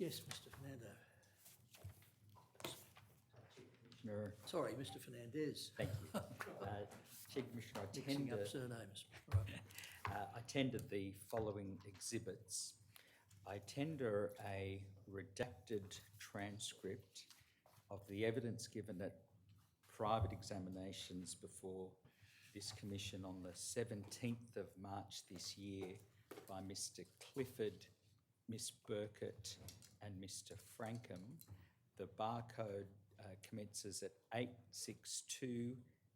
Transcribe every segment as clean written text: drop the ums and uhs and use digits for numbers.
Yes, Mr Fernando. Commissioner, Sorry, Mr Fernandez. thank you. Chief Commissioner, Mixing up surnames. Right. I tendered the following exhibits. I tender a redacted transcript of the evidence given at private examinations before this Commission on the 17th of March this year by Mr Clifford, Miss Burkett and Mr Frankham. The barcode commences at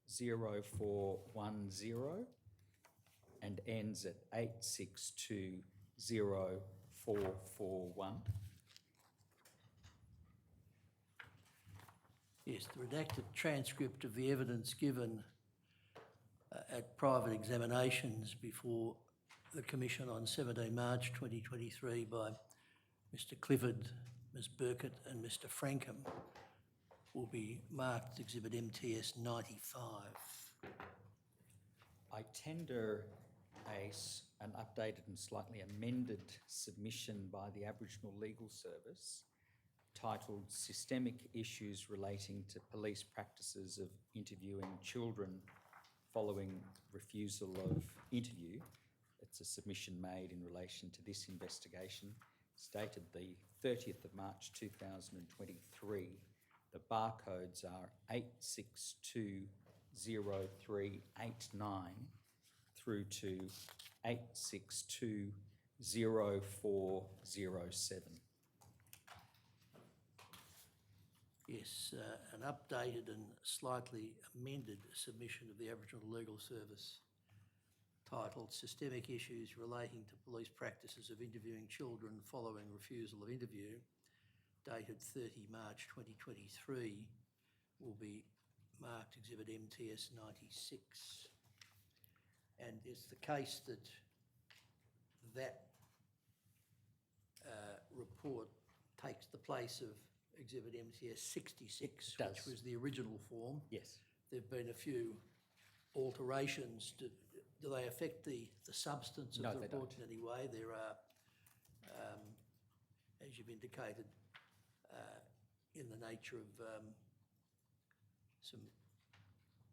8620410 and ends at 8620441. Yes, the redacted transcript of the evidence given at private examinations before the Commission on 17 March 2023 by Mr Clifford, Ms Burkett and Mr Frankham will be marked Exhibit MTS 95. I tender an updated and slightly amended submission by the Aboriginal Legal Service titled Systemic Issues Relating to Police Practices of Interviewing Children Following Refusal of Interview. It's a submission made in relation to this investigation. It's dated the 30th of March 2023. The barcodes are 8620389 through to 8620407. Yes, an updated and slightly amended submission of the Aboriginal Legal Service titled Systemic Issues Relating to Police Practices of Interviewing Children Following Refusal of Interview, dated 30 March 2023, will be marked Exhibit MTS 96. And it's the case that report takes the place of Exhibit MTS 66, which was the original form. Yes. There have been a few alterations. Do they affect the substance of the report in any way? There are, as you've indicated, in the nature of some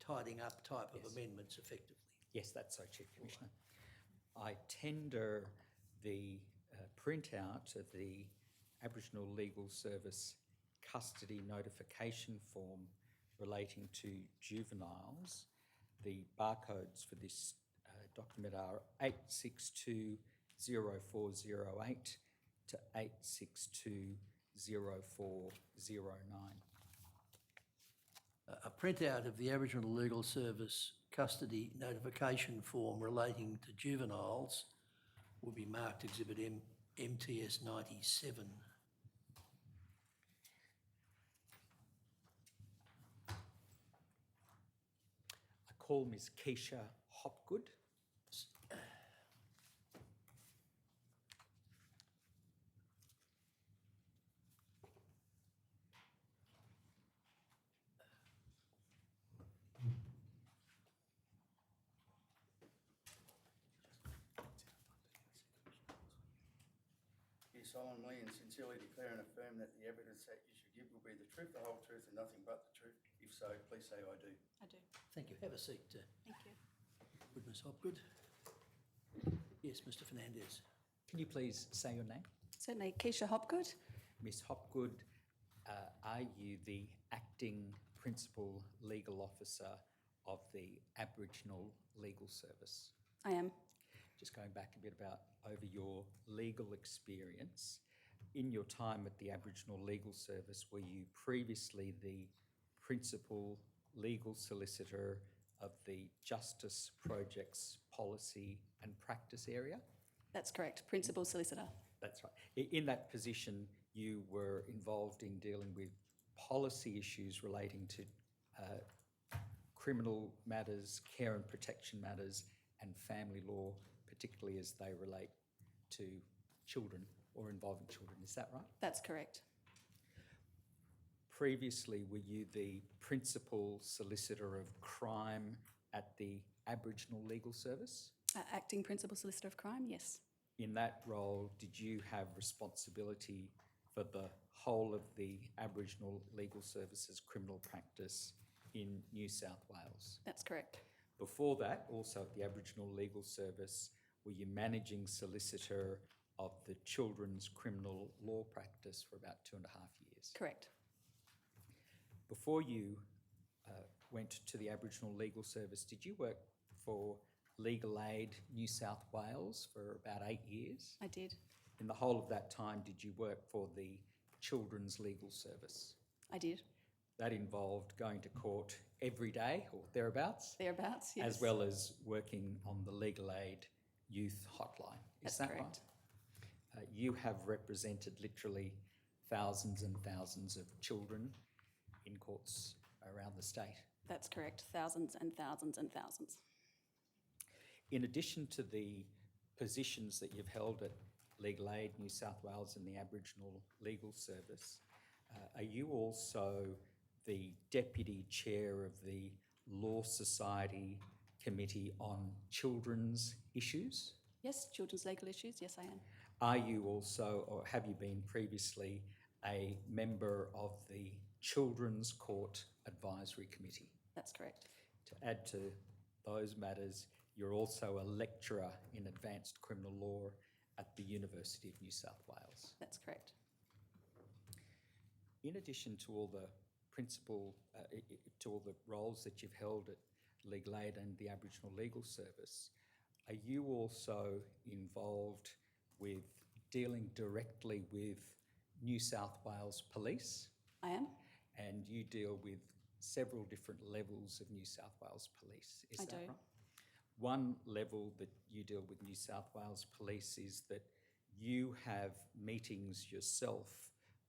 tidying up type of amendments effectively. Yes, that's so, Chief Commissioner. I tender the printout of the Aboriginal Legal Service custody notification form relating to juveniles. The barcodes for this document are 8620408 to 8620409. A printout of the Aboriginal Legal Service custody notification form relating to juveniles will be marked Exhibit MTS 97. I call Ms Keisha Hopgood. Solemnly and sincerely declare and affirm that the evidence that you should give will be the truth, the whole truth, and nothing but the truth. If so, please say I do. I do. Thank you. Have a seat. Thank you. Good, Ms Hopgood. Yes, Mr Fernandez. Can you please say your name? Certainly. Keisha Hopgood. Ms Hopgood, are you the acting principal legal officer of the Aboriginal Legal Service? I am. Just going back a bit over your legal experience. In your time at the Aboriginal Legal Service, were you previously the principal legal solicitor of the Justice Project's policy and practice area? That's correct. Principal solicitor. That's right. In that position, you were involved in dealing with policy issues relating to criminal matters, care and protection matters, and family law, particularly as they relate to children or involving children. Is that right? That's correct. Previously, were you the principal solicitor of crime at the Aboriginal Legal Service? Acting principal solicitor of crime, yes. In that role, did you have responsibility for the whole of the Aboriginal Legal Services criminal practice in New South Wales. That's correct. Before that, also at the Aboriginal Legal Service, were you managing solicitor of the children's criminal law practice for about 2.5 years? Correct. Before you went to the Aboriginal Legal Service, did you work for Legal Aid New South Wales for about 8 years? I did. In the whole of that time, did you work for the Children's Legal Service? I did. That involved going to court every day or thereabouts? Thereabouts, yes. As well as working on the Legal Aid Youth Hotline. Is That's that correct. right? You have represented literally thousands and thousands of children in courts around the state. That's correct. Thousands and thousands and thousands. In addition to the positions that you've held at Legal Aid New South Wales and the Aboriginal Legal Service, are you also the Deputy Chair of the Law Society Committee on Children's Issues? Yes, children's legal issues. Yes, I am. Are you also, or have you been previously, a member of the Children's Court Advisory Committee? That's correct. To add to those matters, you're also a lecturer in advanced criminal law at the University of New South Wales. That's correct. In addition to all the to all the roles that you've held at Legal Aid and the Aboriginal Legal Service, are you also involved with dealing directly with New South Wales Police? I am. And you deal with several different levels of New South Wales Police, is I that do. right? One level that you deal with New South Wales Police is that you have meetings yourself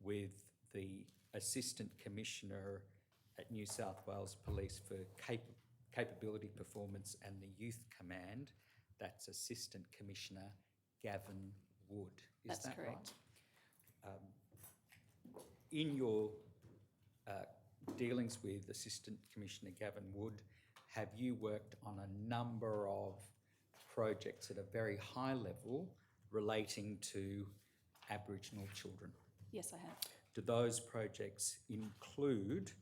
with the Assistant Commissioner at New South Wales Police for Capability Performance and the Youth Command. That's Assistant Commissioner Gavin Wood. Is That's that correct. right? In your dealings with Assistant Commissioner Gavin Wood, have you worked on a number of projects at a very high level relating to Aboriginal children? Yes, I have. Do those projects include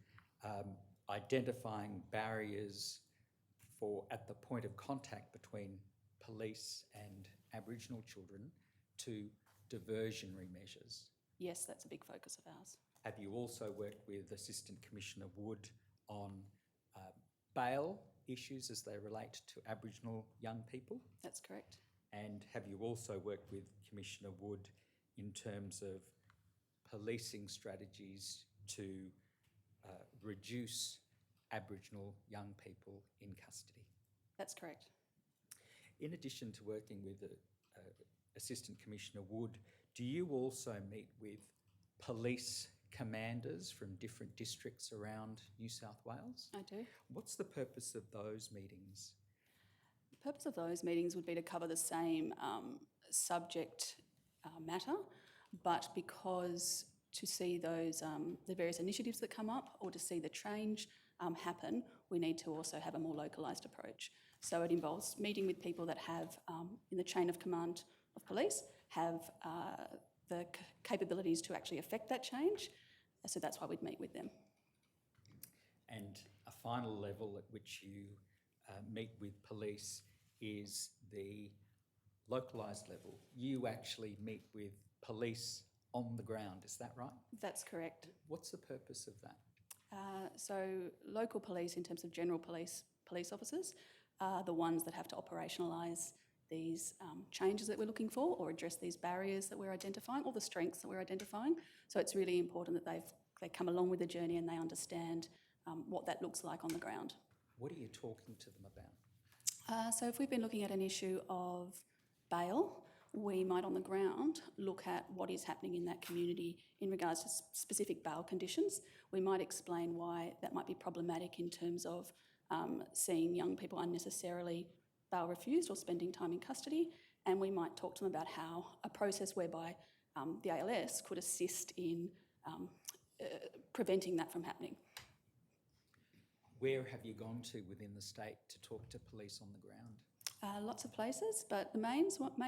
identifying barriers at the point of contact between police and Aboriginal children to diversionary measures? Yes, that's a big focus of ours. Have you also worked with Assistant Commissioner Wood on bail issues as they relate to Aboriginal young people? That's correct. And have you also worked with Commissioner Wood in terms of policing strategies to reduce Aboriginal young people in custody? That's correct. In addition to working with Assistant Commissioner Wood, do you also meet with police commanders from different districts around New South Wales? I do. What's the purpose of those meetings? The purpose of those meetings would be to cover the same subject matter, but because to see those the various initiatives that come up or to see the change happen, we need to also have a more localised approach. So it involves meeting with people that have, in the chain of command of police, have the capabilities to actually affect that change. So that's why we'd meet with them. And a final level at which you meet with police is the localised level. You actually meet with police on the ground, is that right? That's correct. What's the purpose of that? So local police, in terms of general police officers, are the ones that have to operationalise these changes that we're looking for or address these barriers that we're identifying or the strengths that we're identifying. So it's really important that they come along with the journey and they understand what that looks like on the ground. What are you talking to them about? So if we've been looking at an issue of bail, we might on the ground look at what is happening in that community in regards to specific bail conditions. We might explain why that might be problematic in terms of seeing young people unnecessarily bail refused or spending time in custody, and we might talk to them about how a process whereby the ALS could assist in preventing that from happening. Where have you gone to within the state to talk to police on the ground? Lots of places, but the main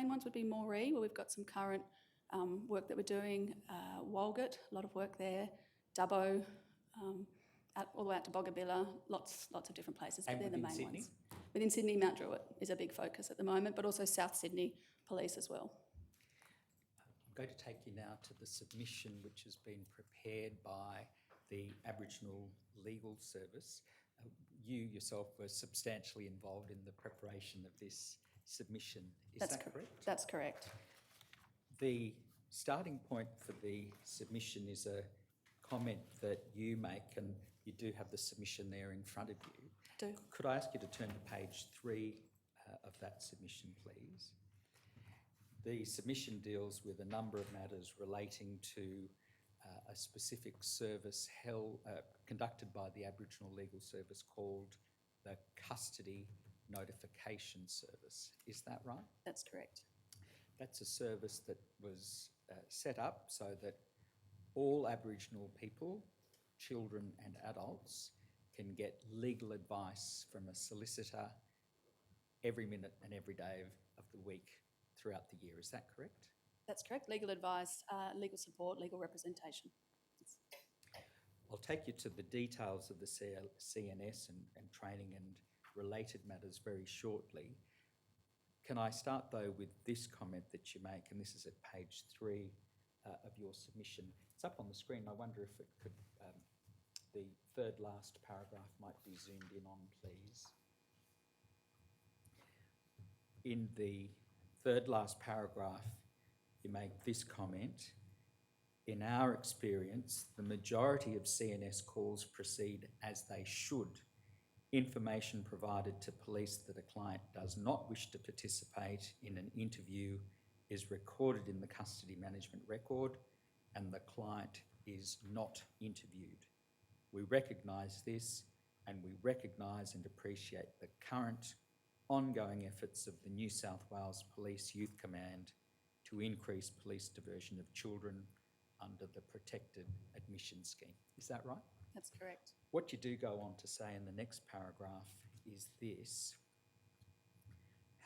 ones would be Moree, where we've got some current work that we're doing. Walgett, a lot of work there. Dubbo, all the way out to Bogabilla, lots of different places, but And they're the within main Sydney? ones. Within Sydney, Mount Druitt is a big focus at the moment, but also South Sydney Police as well. I'm going to take you now to the submission which has been prepared by the Aboriginal Legal Service. You yourself were substantially involved in the preparation of this submission. Is that correct? That's correct. The starting point for the submission is a comment that you make, and you do have the submission there in front of you. Do. Could I ask you to turn to page 3 of that submission, please? The submission deals with a number of matters relating to a specific service conducted by the Aboriginal Legal Service called the Custody Notification Service. Is that right? That's correct. That's a service that was set up so that all Aboriginal people, children and adults, can get legal advice from a solicitor every minute and every day of the week throughout the year. Is that correct? That's correct. Legal advice, legal support, legal representation. I'll take you to the details of the CNS and training and related matters very shortly. Can I start though with this comment that you make, and this is at page 3 of your submission. It's up on the screen. I wonder if it could, the third last paragraph might be zoomed in on, please. In the third last paragraph, you make this comment: in our experience, the majority of CNS calls proceed as they should. Information provided to police that a client does not wish to participate in an interview is recorded in the custody management record, and the client is not interviewed. We recognise this, and we recognise and appreciate the current ongoing efforts of the New South Wales Police Youth Command to increase police diversion of children under the Protected Admission Scheme. Is that right? That's correct. What you do go on to say in the next paragraph is this: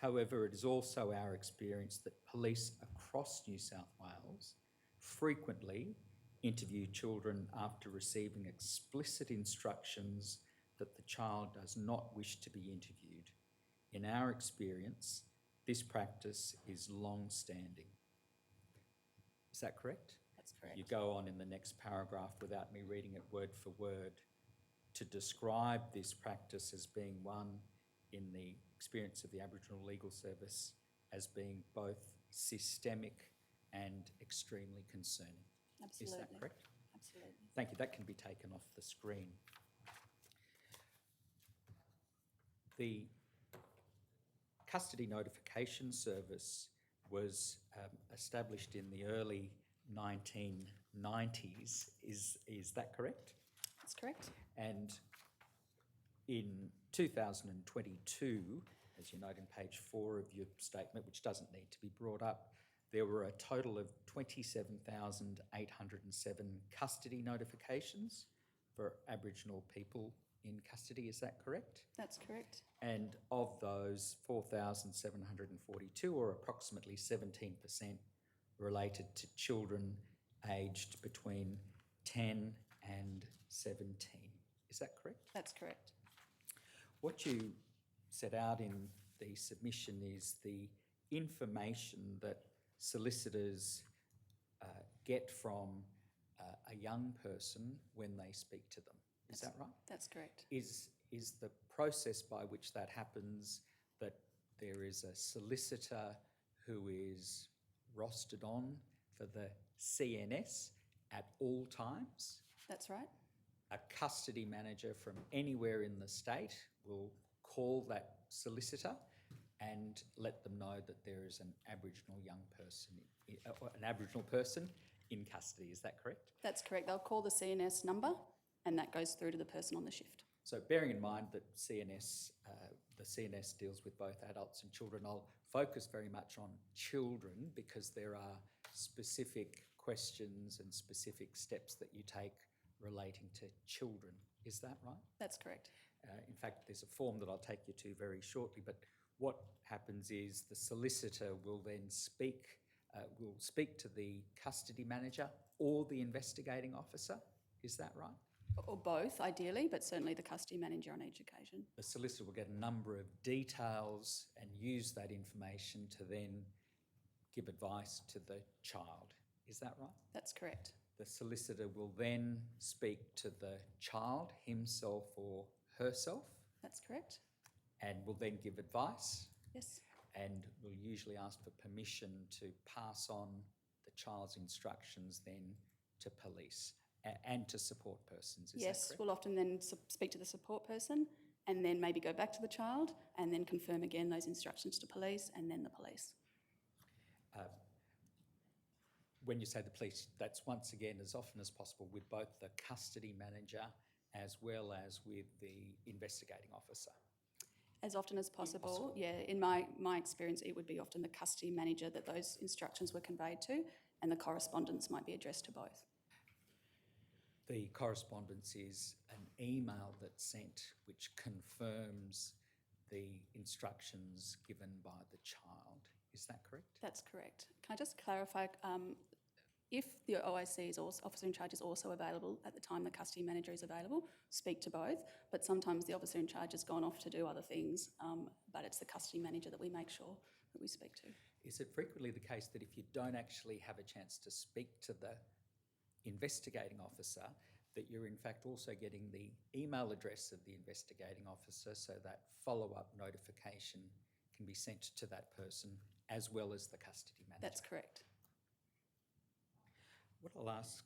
however, it is also our experience that police across New South Wales frequently interview children after receiving explicit instructions that the child does not wish to be interviewed. In our experience, this practice is long-standing. Is that correct? That's correct. You go on in the next paragraph, without me reading it word for word, to describe this practice as being one, in the experience of the Aboriginal Legal Service, as being both systemic and extremely concerning. Absolutely. Is that correct? Absolutely. Thank you. That can be taken off the screen. The Custody Notification Service was established in the early 1990s. Is that correct? That's correct. And in 2022, as you note in page 4 of your statement, which doesn't need to be brought up, there were a total of 27,807 custody notifications for Aboriginal people in custody. Is that correct? That's correct. And of those, 4,742, or approximately 17%, related to children aged between 10 and 17. Is that correct? That's correct. What you set out in the submission is the information that solicitors get from a young person when they speak to them. Is that right? That's correct. Is the process by which that happens that there is a solicitor who is rostered on for the CNS at all times? That's right. A custody manager from anywhere in the state will call that solicitor and let them know that there is an Aboriginal young person, an Aboriginal person in custody. Is that correct? That's correct. They'll call the CNS number and that goes through to the person on the shift. So bearing in mind that the CNS deals with both adults and children, I'll focus very much on children because there are specific questions and specific steps that you take relating to children. Is that right? That's correct. In fact, there's a form that I'll take you to very shortly, but what happens is the solicitor will then speak will speak to the custody manager or the investigating officer. Is that right? Or both, ideally, but certainly the custody manager on each occasion. The solicitor will get a number of details and use that information to then give advice to the child. Is that right? That's correct. The solicitor will then speak to the child, himself or herself, That's correct. and will then give advice, Yes. and will usually ask for permission to pass on the child's instructions then to police and to support persons. Is Yes, that correct? we'll often then speak to the support person and then maybe go back to the child and then confirm again those instructions to police and then the police. When you say the police, that's once again as often as possible with both the custody manager as well as with the investigating officer. As often as possible, yeah. In my experience, it would be often the custody manager that those instructions were conveyed to, and the correspondence might be addressed to both. The correspondence is an email that's sent which confirms the instructions given by the child. Is that correct? That's correct. Can I just clarify, if the OIC is also, officer in charge is also available at the time the custody manager is available, speak to both, but sometimes the officer in charge has gone off to do other things, but it's the custody manager that we make sure that we speak to. Is it frequently the case that if you don't actually have a chance to speak to the investigating officer, that you're in fact also getting the email address of the investigating officer so that follow-up notification can be sent to that person as well as the custody manager? That's correct. What I'll ask,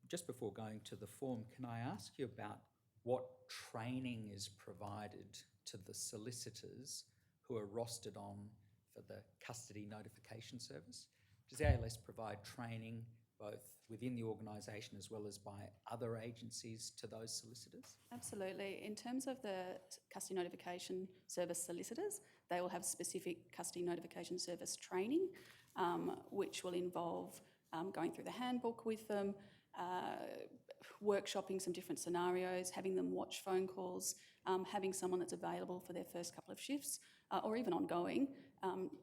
just before going to the form, can I ask you about what training is provided to the solicitors who are rostered on for the custody notification service? Does the ALS provide training both within the organisation as well as by other agencies to those solicitors? Absolutely. In terms of the custody notification service solicitors, they will have specific custody notification service training, which will involve going through the handbook with them, workshopping some different scenarios, having them watch phone calls, having someone that's available for their first couple of shifts, or even ongoing,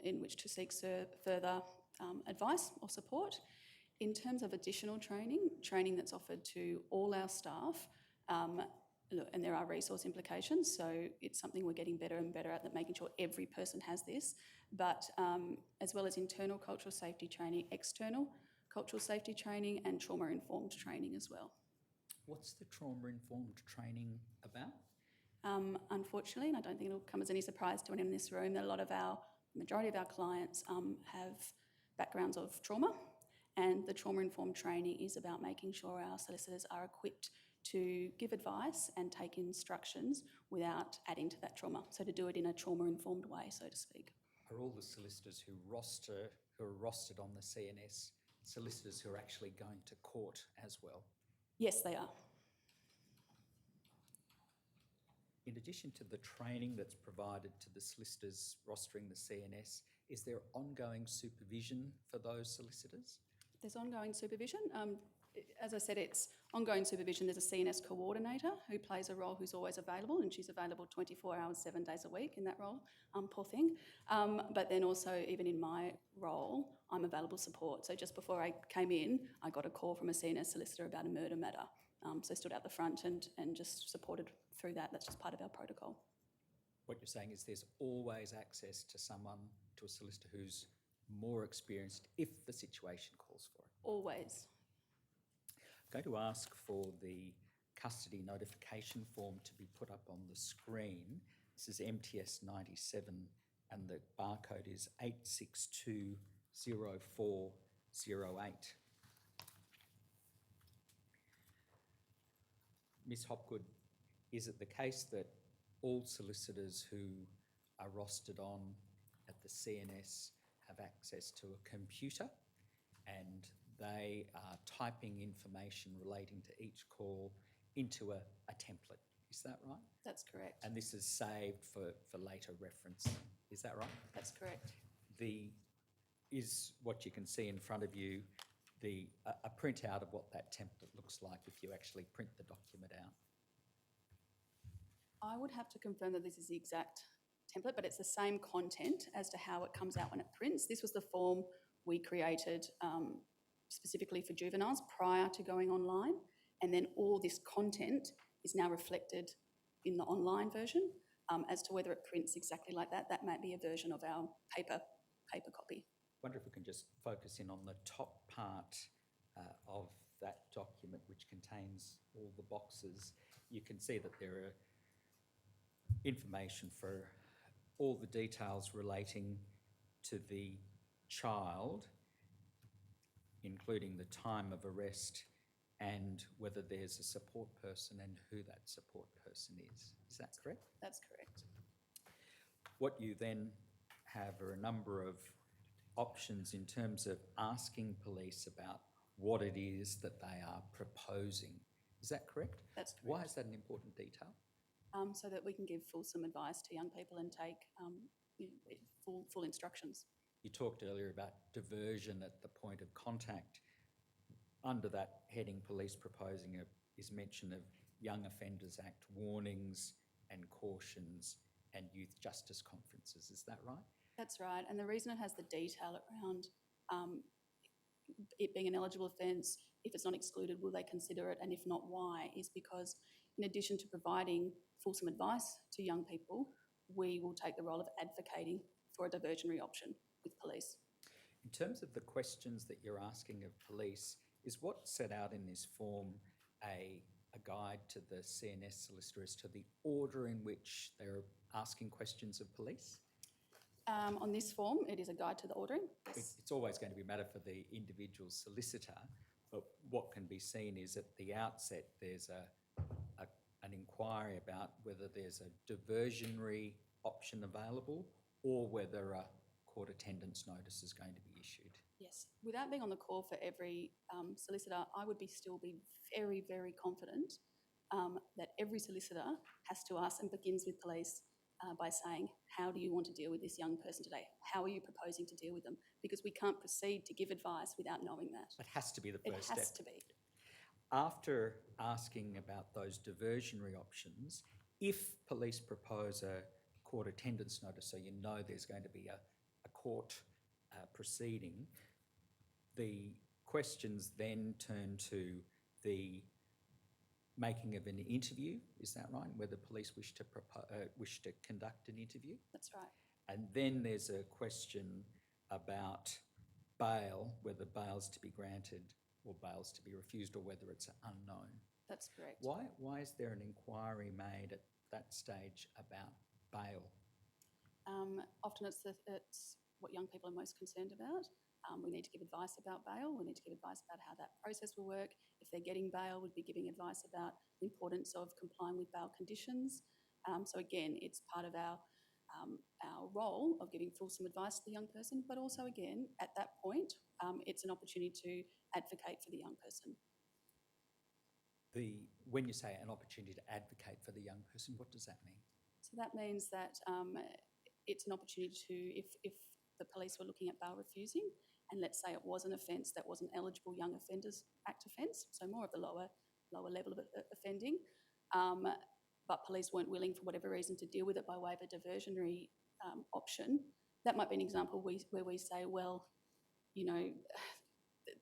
in which to seek further advice or support. In terms of additional training that's offered to all our staff, and there are resource implications, so it's something we're getting better and better at making sure every person has this, but as well as internal cultural safety training, external cultural safety training and trauma-informed training as well. What's the trauma-informed training about? Unfortunately, and I don't think it'll come as any surprise to anyone in this room, that majority of our clients have backgrounds of trauma, and the trauma-informed training is about making sure our solicitors are equipped to give advice and take instructions without adding to that trauma. So to do it in a trauma-informed way, so to speak. Are all the solicitors who are rostered on the CNS solicitors who are actually going to court as well? Yes, they are. In addition to the training that's provided to the solicitors rostering the CNS, is there ongoing supervision for those solicitors? There's ongoing supervision. As I said, it's ongoing supervision. There's a CNS coordinator who plays a role, who's always available, and she's available 24 hours, 7 days a week in that role, poor thing. But then also, even in my role, I'm available support. So just before I came in, I got a call from a CNS solicitor about a murder matter. So I stood out the front and just supported through that. That's just part of our protocol. What you're saying is there's always access to someone, to a solicitor who's more experienced if the situation calls for it. Always. I'm going to ask for the custody notification form to be put up on the screen. This is MTS 97 and the barcode is 8620408. Ms. Hopgood, is it the case that all solicitors who are rostered on at the CNS have access to a computer and they are typing information relating to each call into a template? Is that right? That's correct. And this is saved for later reference. Is that right? That's correct. Is what you can see in front of you a printout of what that template looks like if you actually print the document out? I would have to confirm that this is the exact template, but it's the same content as to how it comes out when it prints. This was the form we created specifically for juveniles prior to going online, and then all this content is now reflected in the online version. As to whether it prints exactly like that, that might be a version of our paper copy. Wonder if we can just focus in on the top part of that document, which contains all the boxes. You can see that there are information for all the details relating to the child, including the time of arrest and whether there's a support person and who that support person is. Is that correct? That's correct. What you then have are a number of options in terms of asking police about what it is that they are proposing. Is that correct? That's correct. Why is that an important detail? So that we can give fulsome advice to young people and take full instructions. You talked earlier about diversion at the point of contact. Under that heading, police proposing is mention of Young Offenders Act warnings and cautions and youth justice conferences. Is that right? That's right. And the reason it has the detail around it being an eligible offence, if it's not excluded, will they consider it? And if not, why? Is because in addition to providing fulsome advice to young people, we will take the role of advocating for a diversionary option with police. In terms of the questions that you're asking of police, is what set out in this form a guide to the CNS solicitor as to the order in which they're asking questions of police? On this form, it is a guide to the ordering. Yes. It's always going to be a matter for the individual solicitor, but what can be seen is at the outset there's an inquiry about whether there's a diversionary option available or whether a court attendance notice is going to be issued. Yes. Without being on the call for every solicitor, I would still be very, very confident that every solicitor has to ask and begins with police by saying, how do you want to deal with this young person today? How are you proposing to deal with them? Because we can't proceed to give advice without knowing that. It has to be the first step. It has to be. After asking about those diversionary options, if police propose a court attendance notice, so you know there's going to be a court proceeding, the questions then turn to the making of an interview, is that right? Whether police wish to conduct an interview. That's right. And then there's a question about bail, whether bail's to be granted or bail's to be refused or whether it's unknown. That's correct. Why is there an inquiry made at that stage about bail? Often it's what young people are most concerned about. We need to give advice about bail. We need to give advice about how that process will work. If they're getting bail, we'd be giving advice about the importance of complying with bail conditions. So again, it's part of our role of giving fulsome advice to the young person, but also again, at that point, it's an opportunity to advocate for the young person. When you say an opportunity to advocate for the young person, what does that mean? So that means that it's an opportunity to, if the police were looking at bail refusing, and let's say it was an offence that was an eligible Young Offenders Act offence, so more of the lower level of offending, but police weren't willing for whatever reason to deal with it by way of a diversionary option, that might be an example where we say, well, you know,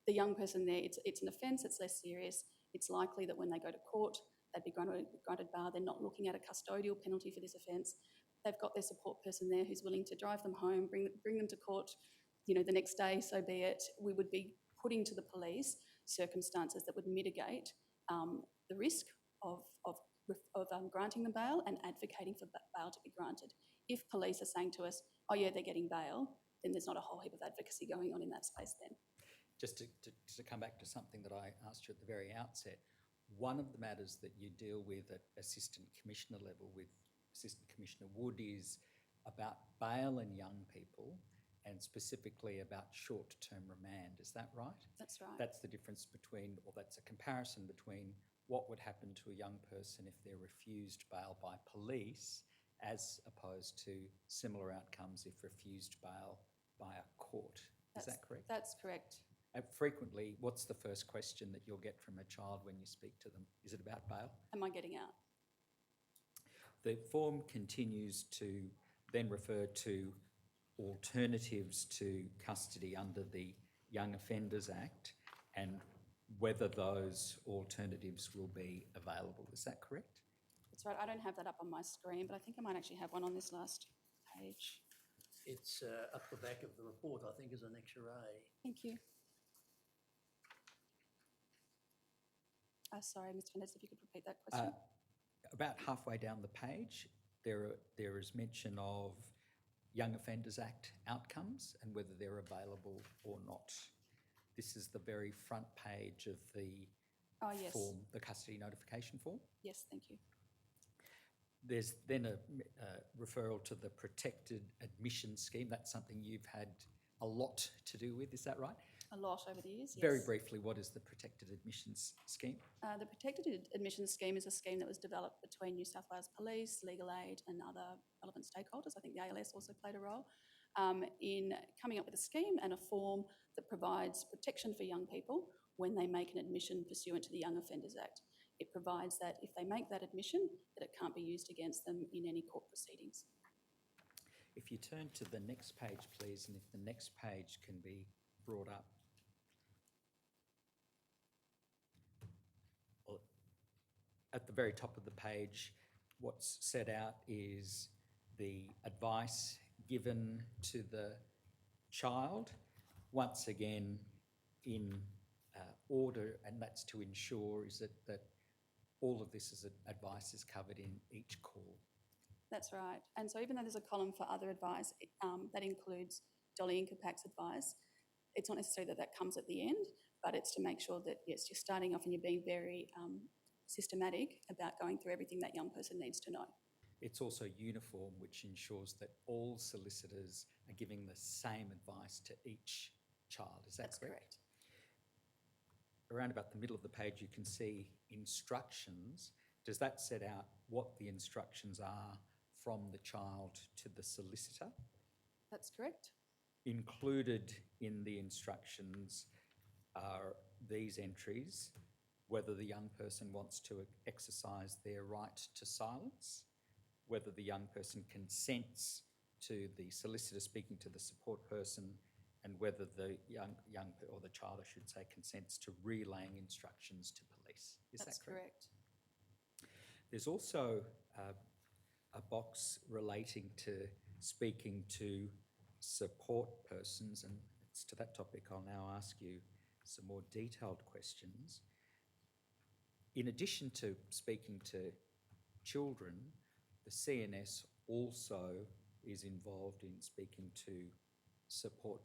the young person there, it's an offence, it's less serious, it's likely that when they go to court, they'd be granted bail, they're not looking at a custodial penalty for this offence, they've got their support person there who's willing to drive them home, bring them to court, you know, the next day, so be it. We would be putting to the police circumstances that would mitigate the risk of granting them bail and advocating for bail to be granted. If police are saying to us, oh yeah, they're getting bail, then there's not a whole heap of advocacy going on in that space then. Just to come back to something that I asked you at the very outset, one of the matters that you deal with at Assistant Commissioner level with Assistant Commissioner Wood is about bail and young people, and specifically about short-term remand. Is that right? That's right. That's the difference between, or that's a comparison between what would happen to a young person if they're refused bail by police as opposed to similar outcomes if refused bail by a court. Is that correct? That's correct. Frequently, what's the first question that you'll get from a child when you speak to them? Is it about bail? Am I getting out? The form continues to then refer to alternatives to custody under the Young Offenders Act and whether those alternatives will be available. Is that correct? That's right. I don't have that up on my screen, but I think I might actually have one on this last page. It's up the back of the report, I think, as Annexure A. Thank you. Sorry, Mr. Fernandez, if you could repeat that question. About halfway down the page, there is mention of Young Offenders Act outcomes and whether they're available or not. This is the very front page of the Oh, yes. form, the custody notification form. Yes, thank you. There's then a referral to the protected admission scheme. That's something you've had a lot to do with, is that right? A lot over the years, yes. Very briefly, what is the protected admissions scheme? The Protected Admissions Scheme is a scheme that was developed between New South Wales Police, Legal Aid and other relevant stakeholders. I think the ALS also played a role in coming up with a scheme and a form that provides protection for young people when they make an admission pursuant to the Young Offenders Act. It provides that if they make that admission, that it can't be used against them in any court proceedings. If you turn to the next page, please, and if the next page can be brought up. At the very top of the page, what's set out is the advice given to the child, once again in order, and that's to ensure is that all of this advice is covered in each call. That's right. And so even though there's a column for other advice, that includes Dolly Inkapak's advice. It's not necessarily that that comes at the end, but it's to make sure that, yes, you're starting off and you're being very systematic about going through everything that young person needs to know. It's also uniform, which ensures that all solicitors are giving the same advice to each child. Is that That's correct? Around about the middle of the page, you can see instructions. Does that set out what the instructions are from the child to the solicitor? That's correct. Included in the instructions are these entries: whether the young person wants to exercise their right to silence, whether the young person consents to the solicitor speaking to the support person, and whether the or the child, I should say, consents to relaying instructions to police. Is That's that correct? correct. There's also a box relating to speaking to support persons, and it's to that topic I'll now ask you some more detailed questions. In addition to speaking to children, the CNS also is involved in speaking to support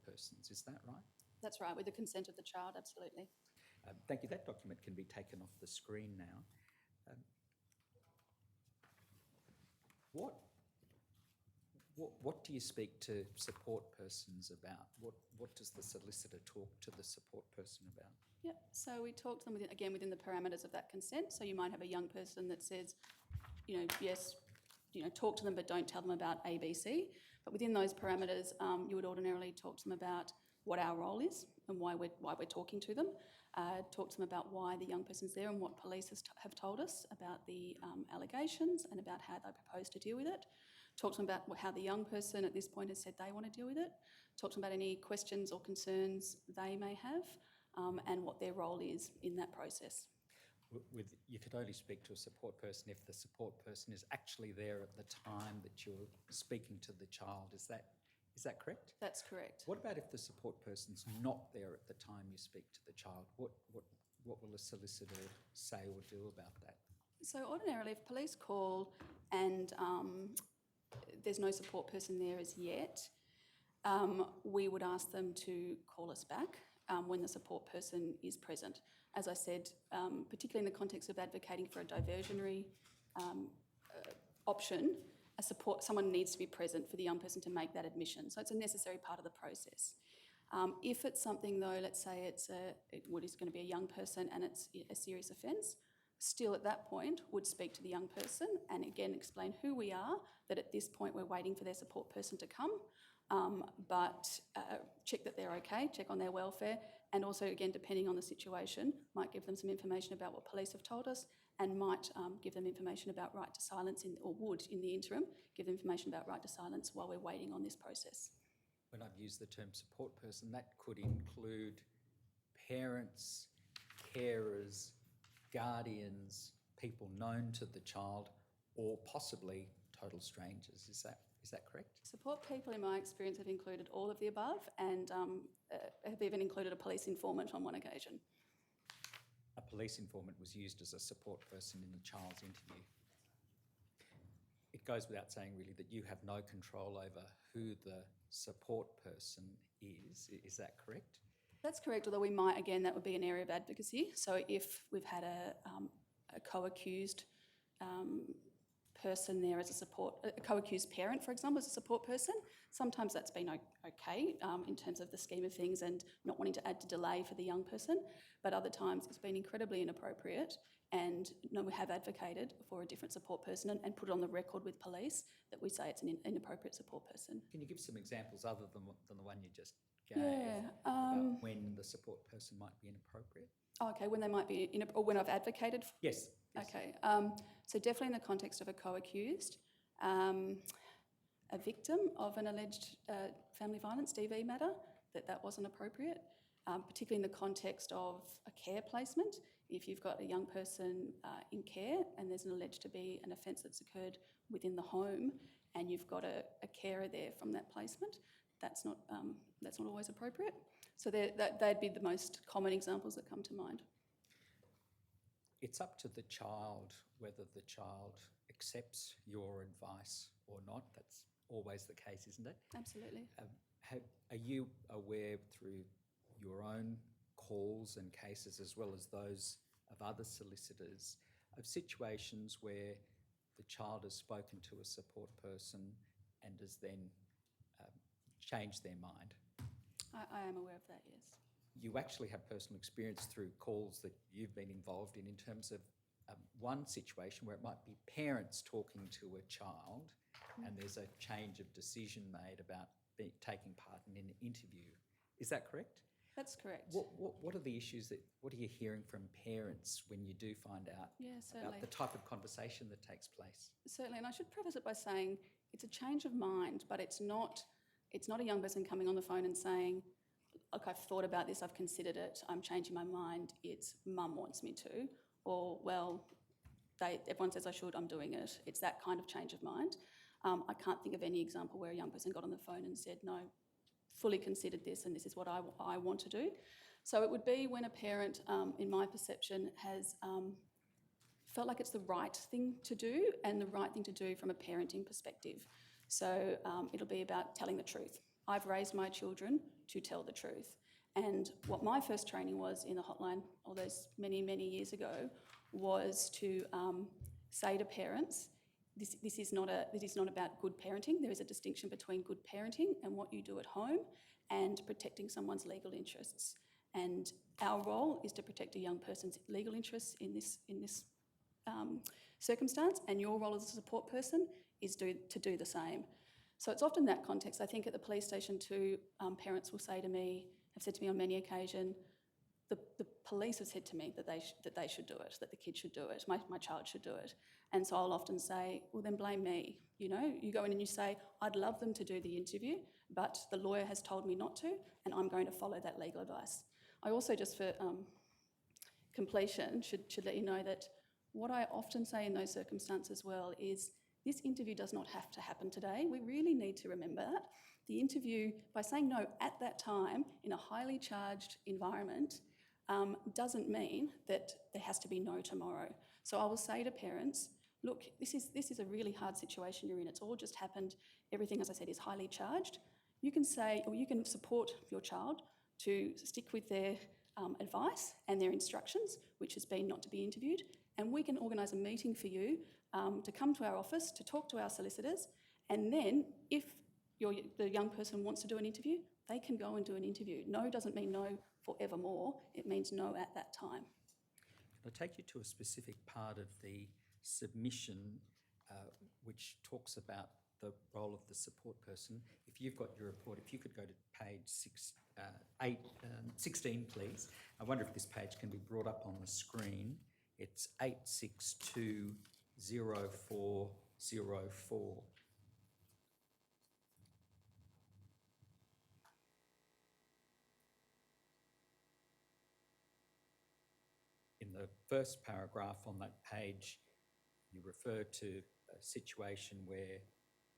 persons. Is that right? That's right, with the consent of the child, absolutely. Thank you. That document can be taken off the screen now. What do you speak to support persons about? What does the solicitor talk to the support person about? Yep, so we talk to them within the parameters of that consent. So you might have a young person that says, yes, talk to them, but don't tell them about ABC. But within those parameters, you would ordinarily talk to them about what our role is and why we're talking to them. Talk to them about why the young person's there and what police have told us about the allegations and about how they propose to deal with it. Talk to them about how the young person at this point has said they want to deal with it. Talk to them about any questions or concerns they may have and what their role is in that process. You could only speak to a support person if the support person is actually there at the time that you're speaking to the child. Is that correct? That's correct. What about if the support person's not there at the time you speak to the child? What will a solicitor say or do about that? So ordinarily, if police call and there's no support person there as yet, we would ask them to call us back when the support person is present. As I said, particularly in the context of advocating for a diversionary option, someone needs to be present for the young person to make that admission. So it's a necessary part of the process. If it's something though, let's say it's going to be a young person and it's a serious offence, still at that point would speak to the young person and again explain who we are, that at this point we're waiting for their support person to come, but check that they're okay, check on their welfare, and also again, depending on the situation, might give them some information about what police have told us and might give them information about right to silence, or would in the interim, give them information about right to silence while we're waiting on this process. When I've used the term support person, that could include parents, carers, guardians, people known to the child, or possibly total strangers. Is that correct? Support people, in my experience, have included all of the above, and have even included a police informant on one occasion. A police informant was used as a support person in the child's interview. It goes without saying, really, that you have no control over who the support person is. Is that correct? That's correct, although we might, again, that would be an area of advocacy. So if we've had a co-accused person there as a co-accused parent, for example, as a support person, sometimes that's been okay in terms of the scheme of things and not wanting to add to delay for the young person, but other times it's been incredibly inappropriate, and we have advocated for a different support person and put it on the record with police that we say it's an inappropriate support person. Can you give some examples other than the one you just gave Yeah, about when the support person might be inappropriate? Okay, when they might be, or when I've advocated for. Yes. Okay, so definitely in the context of a co-accused, a victim of an alleged family violence DV matter, that wasn't appropriate, particularly in the context of a care placement. If you've got a young person in care and there's an alleged to be an offence that's occurred within the home, and you've got a carer there from that placement, that's not always appropriate. So they'd be the most common examples that come to mind. It's up to the child whether the child accepts your advice or not. That's always the case, isn't it? Absolutely. Are you aware, through your own calls and cases, as well as those of other solicitors, of situations where the child has spoken to a support person and has then changed their mind? I am aware of that, yes. You actually have personal experience through calls that you've been involved in terms of one situation where it might be parents talking to a child and there's a change of decision made about taking part in an interview. Is that correct? That's correct. What are the issues what are you hearing from parents when you do find out about the type of conversation that takes place? Certainly, and I should preface it by saying it's a change of mind, but it's not a young person coming on the phone and saying, look, I've thought about this, I've considered it, I'm changing my mind, it's mum wants me to, or, well, everyone says I should, I'm doing it. It's that kind of change of mind. I can't think of any example where a young person got on the phone and said, no, fully considered this and this is what I want to do. So it would be when a parent, in my perception, has felt like it's the right thing to do, and the right thing to do from a parenting perspective. So it'll be about telling the truth. I've raised my children to tell the truth. And what my first training was in the hotline all those many, many years ago was to say to parents, this is not about good parenting. There is a distinction between good parenting and what you do at home and protecting someone's legal interests. And our role is to protect a young person's legal interests in this circumstance, and your role as a support person is to do the same. So it's often that context. I think at the police station too, parents will say to me, have said to me on many occasions, the police have said to me that they should do it, that the kid should do it, my child should do it. And so I'll often say, well, then blame me. You know, you go in and you say, I'd love them to do the interview, but the lawyer has told me not to, and I'm going to follow that legal advice. I also, just for completion, should let you know that what I often say in those circumstances as well is, this interview does not have to happen today. We really need to remember that. The interview, by saying no at that time in a highly charged environment, doesn't mean that there has to be no tomorrow. So I will say to parents, look, this is a really hard situation you're in. It's all just happened. Everything, as I said, is highly charged. You can say, or you can support your child to stick with their advice and their instructions, which has been not to be interviewed, and we can organise a meeting for you to come to our office, to talk to our solicitors, and then if the young person wants to do an interview, they can go and do an interview. No doesn't mean no forevermore, it means no at that time. I'll take you to a specific part of the submission which talks about the role of the support person. If you've got your report, if you could go to page 16, please. I wonder if this page can be brought up on the screen. It's 8620404. In the first paragraph on that page, you refer to a situation where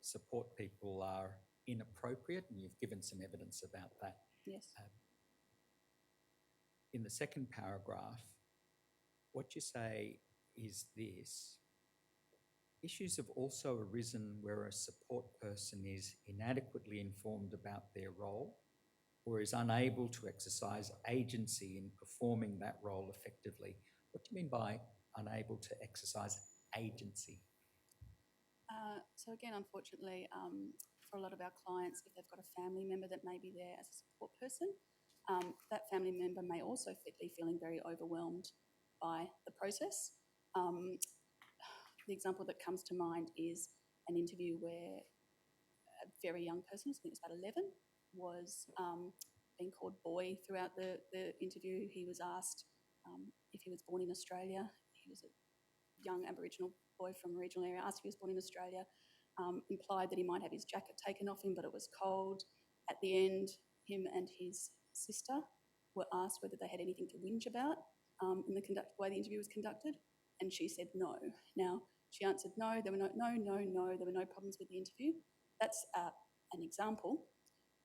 support people are inappropriate, and you've given some evidence about that. Yes. In the second paragraph, what you say is this: issues have also arisen where a support person is inadequately informed about their role or is unable to exercise agency in performing that role effectively. What do you mean by unable to exercise agency? So again, unfortunately, for a lot of our clients, if they've got a family member that may be there as a support person, that family member may also be feeling very overwhelmed by the process. The example that comes to mind is an interview where a very young person, I think it was about 11, was being called boy throughout the interview. He was asked if he was born in Australia. He was a young Aboriginal boy from a regional area, asked if he was born in Australia, implied that he might have his jacket taken off him, but it was cold. At the end, him and his sister were asked whether they had anything to whinge about in the way the interview was conducted, and she said no. Now, she answered no, there were no problems with the interview. That's an example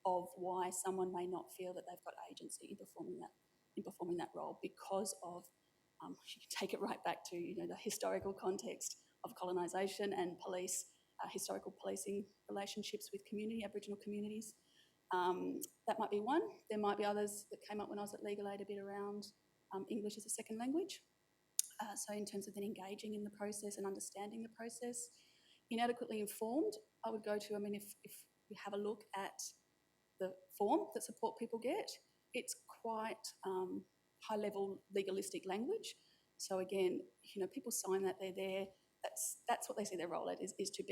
of why someone may not feel that they've got agency in performing that role because of you can take it right back to the historical context of colonisation and police, historical policing relationships with Aboriginal communities. That might be one. There might be others that came up when I was at Legal Aid a bit around English as a second language. So in terms of then engaging in the process and understanding the process. Inadequately informed, I would go to, if you have a look at the form that support people get, it's quite high-level legalistic language. So again, people sign that they're there. That's what they see their role at is to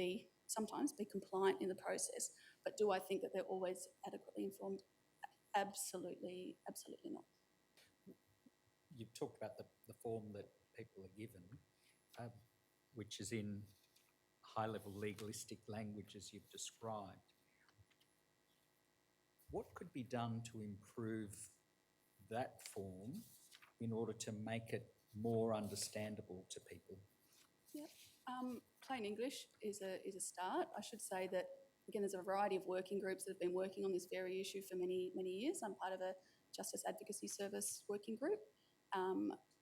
sometimes be compliant in the process. But do I think that they're always adequately informed? Absolutely, absolutely not. You've talked about the form that people are given, which is in high-level legalistic language as you've described. What could be done to improve that form in order to make it more understandable to people? Yep. Plain English is a start. I should say that, again, there's a variety of working groups that have been working on this very issue for many, many years. I'm part of a Justice Advocacy Service working group,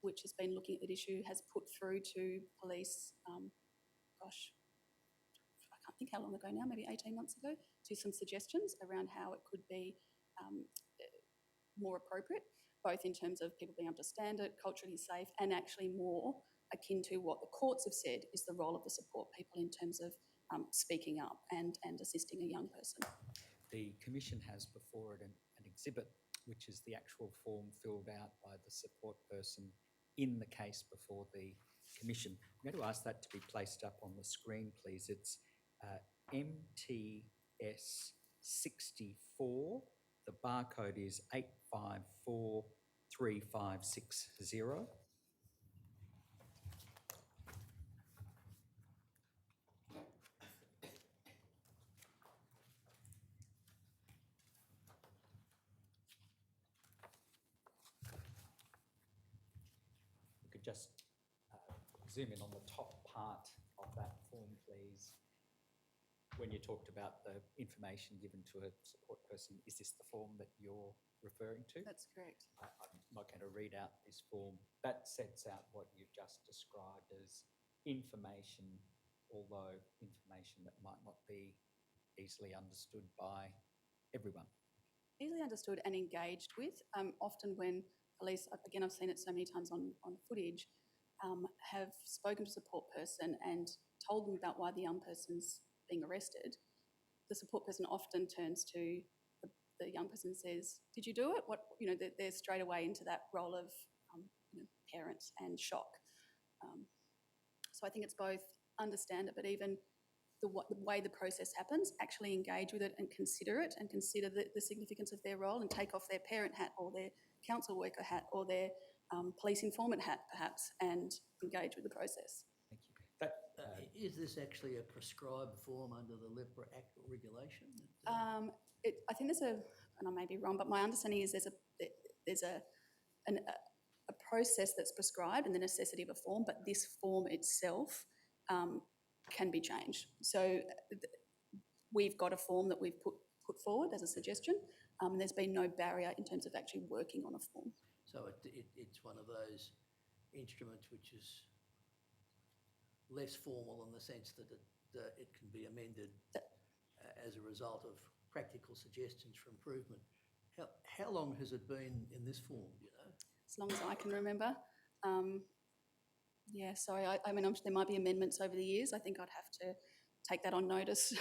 which has been looking at the issue, has put through to police, I can't think how long ago now, maybe 18 months ago, to some suggestions around how it could be more appropriate, both in terms of people being able to stand it, culturally safe, and actually more akin to what the courts have said is the role of the support people in terms of speaking up and assisting a young person. The Commission has before it an exhibit, which is the actual form filled out by the support person in the case before the Commission. I'm going to ask that to be placed up on the screen, please. It's MTS 64. The barcode is 8543560. We could just zoom in on the top part of that form, please. When you talked about the information given to a support person, is this the form that you're referring to? That's correct. I'm not going to read out this form. That sets out what you've just described as information, although information that might not be easily understood by everyone. Easily understood and engaged with. Often when police, again, I've seen it so many times on footage, have spoken to a support person and told them about why the young person's being arrested, the support person often turns to the young person and says, "Did you do it?" They're straight away into that role of parent and shock. So I think it's both understand it, but even the way the process happens, actually engage with it and consider the significance of their role and take off their parent hat or their council worker hat or their police informant hat perhaps and engage with the process. Thank you. That, Is this actually a prescribed form under the LEPRA Act or regulation? I think there's and I may be wrong, but my understanding is there's a process that's prescribed and the necessity of a form, but this form itself can be changed. So we've got a form that we've put forward as a suggestion, and there's been no barrier in terms of actually working on a form. So it's one of those instruments which is less formal in the sense that it can be amended as a result of practical suggestions for improvement. How long has it been in this form, do you know? As long as I can remember. Yeah, sorry, I mean, there might be amendments over the years. I think I'd have to take that on notice,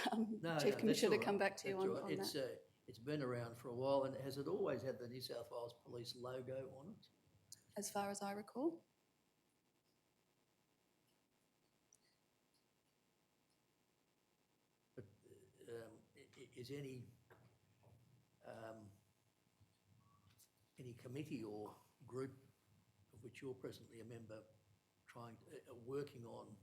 Chief Commissioner, to come back to you on that. It's been around for a while, and has it always had the New South Wales Police logo on it? As far as I recall. But is any committee or group of which you're presently a member working on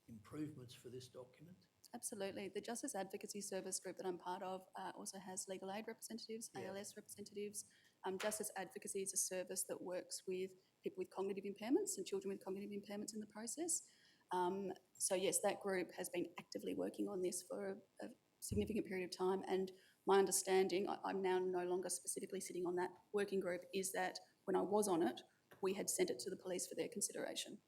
improvements for this document? Absolutely. The Justice Advocacy Service group that I'm part of also has legal aid representatives, Yeah. ALS representatives. Justice Advocacy is a service that works with people with cognitive impairments and children with cognitive impairments in the process. So yes, that group has been actively working on this for a significant period of time, and my understanding, I'm now no longer specifically sitting on that working group, is that when I was on it, we had sent it to the police for their consideration.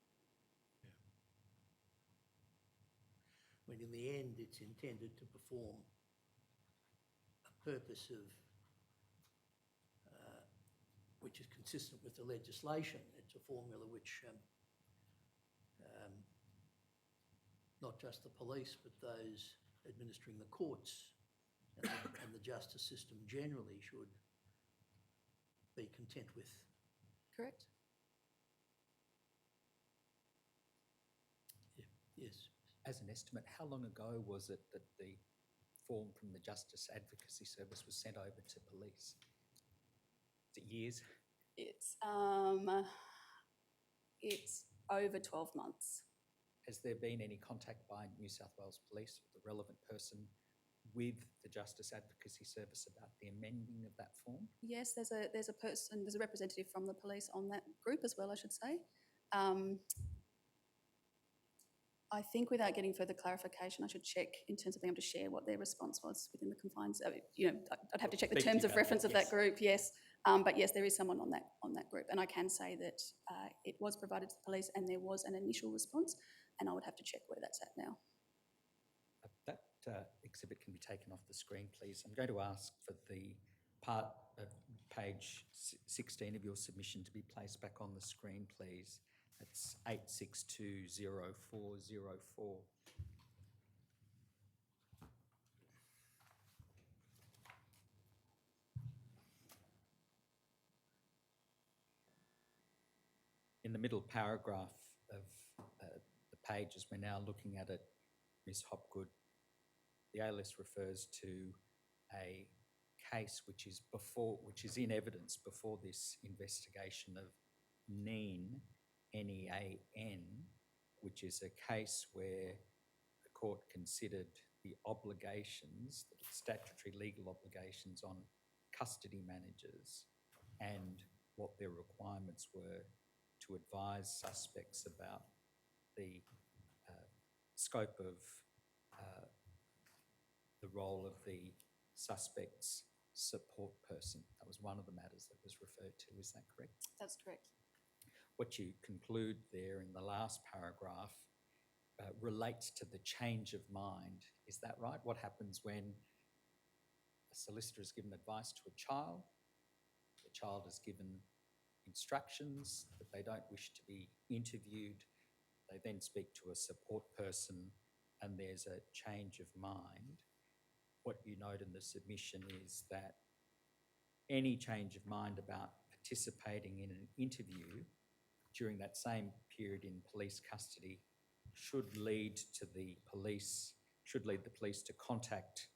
When in the end it's intended to perform a purpose of which is consistent with the legislation. It's a formula which not just the police but those administering the courts and the justice system generally should be content with. Correct? Yeah. Yes. as an estimate, how long ago was it that the form from the Justice Advocacy Service was sent over to police? Is it years? It's over 12 months. Has there been any contact by New South Wales Police or the relevant person with the Justice Advocacy Service about the amending of that form? Yes, there's a representative from the police on that group as well, I should say. I think without getting further clarification, I should check in terms of being able to share what their response was within the confines. I'd have to check the terms of reference of that group, yes. But yes, there is someone on that group, and I can say that it was provided to the police and there was an initial response, and I would have to check where that's at now. That exhibit can be taken off the screen, please. I'm going to ask for the part of page 16 of your submission to be placed back on the screen, please. That's 8620404. In the middle paragraph of the page, as we're now looking at it, Ms. Hopgood, the ALS refers to a case which is in evidence before this investigation of NEAN, N-E-A-N, which is a case where the court considered the obligations, the statutory legal obligations on custody managers and what their requirements were to advise suspects about the scope of the role of the suspect's support person. That was one of the matters that was referred to. Is that correct? That's correct. What you conclude there in the last paragraph relates to the change of mind. Is that right? What happens when a solicitor is given advice to a child, the child is given instructions that they don't wish to be interviewed, they then speak to a support person and there's a change of mind. What you note in the submission is that any change of mind about participating in an interview during that same period in police custody should lead the police to contact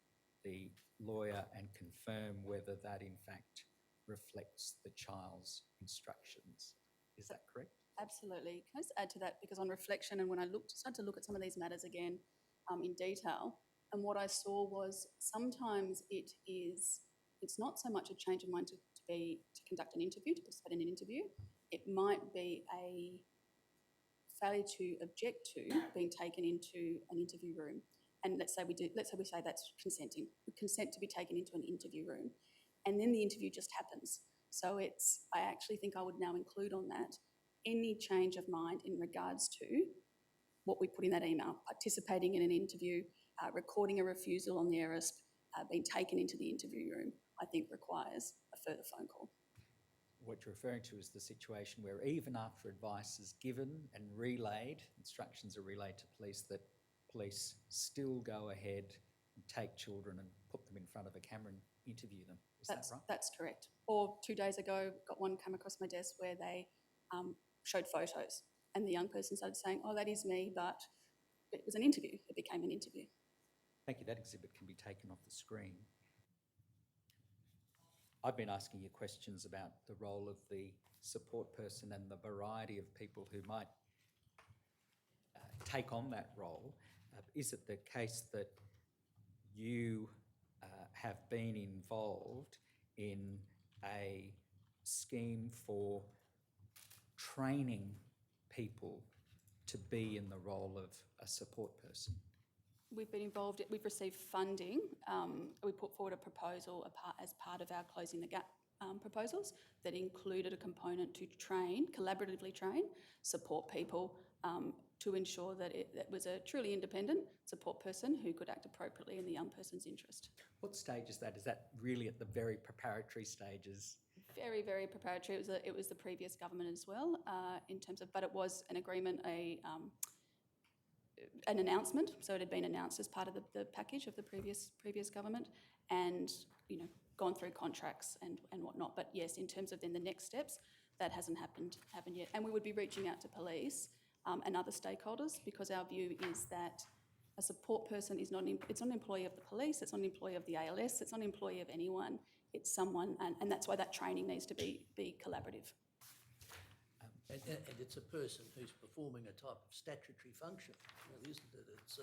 the lawyer and confirm whether that in fact reflects the child's instructions. Is that correct? Absolutely. Can I just add to that? Because on reflection, and when I started to look at some of these matters again in detail, and what I saw was sometimes it's not so much a change of mind to conduct an interview, to participate in an interview. It might be a failure to object to being taken into an interview room. And let's say we say that's consenting. We consent to be taken into an interview room, and then the interview just happens. So I actually think I would now include on that any change of mind in regards to what we put in that email, participating in an interview, recording a refusal on the ERISP, being taken into the interview room, I think requires a further phone call. What you're referring to is the situation where even after advice is given and relayed, instructions are relayed to police, that police still go ahead and take children and put them in front of a camera and interview them. Is that right? That's correct. Or 2 days ago, got one come across my desk where they showed photos and the young person started saying, oh, that is me, but it was an interview. It became an interview. Thank you. That exhibit can be taken off the screen. I've been asking you questions about the role of the support person and the variety of people who might take on that role. Is it the case that you have been involved in a scheme for training people to be in the role of a support person? We've been involved, we've received funding. We put forward a proposal as part of our Closing the Gap proposals that included a component to collaboratively train support people to ensure that it was a truly independent support person who could act appropriately in the young person's interest. What stage is that? Is that really at the very preparatory stages? Very, very preparatory. It was the previous government as well, but it was an agreement, an announcement. So it had been announced as part of the package of the previous government, and gone through contracts and whatnot. But yes, in terms of then the next steps, that hasn't happened yet. And we would be reaching out to police and other stakeholders, because our view is that a support person is not an employee of the police, it's not an employee of the ALS, it's not an employee of anyone. It's someone, and that's why that training needs to be collaborative. And it's a person who's performing a type of statutory function, isn't it? It's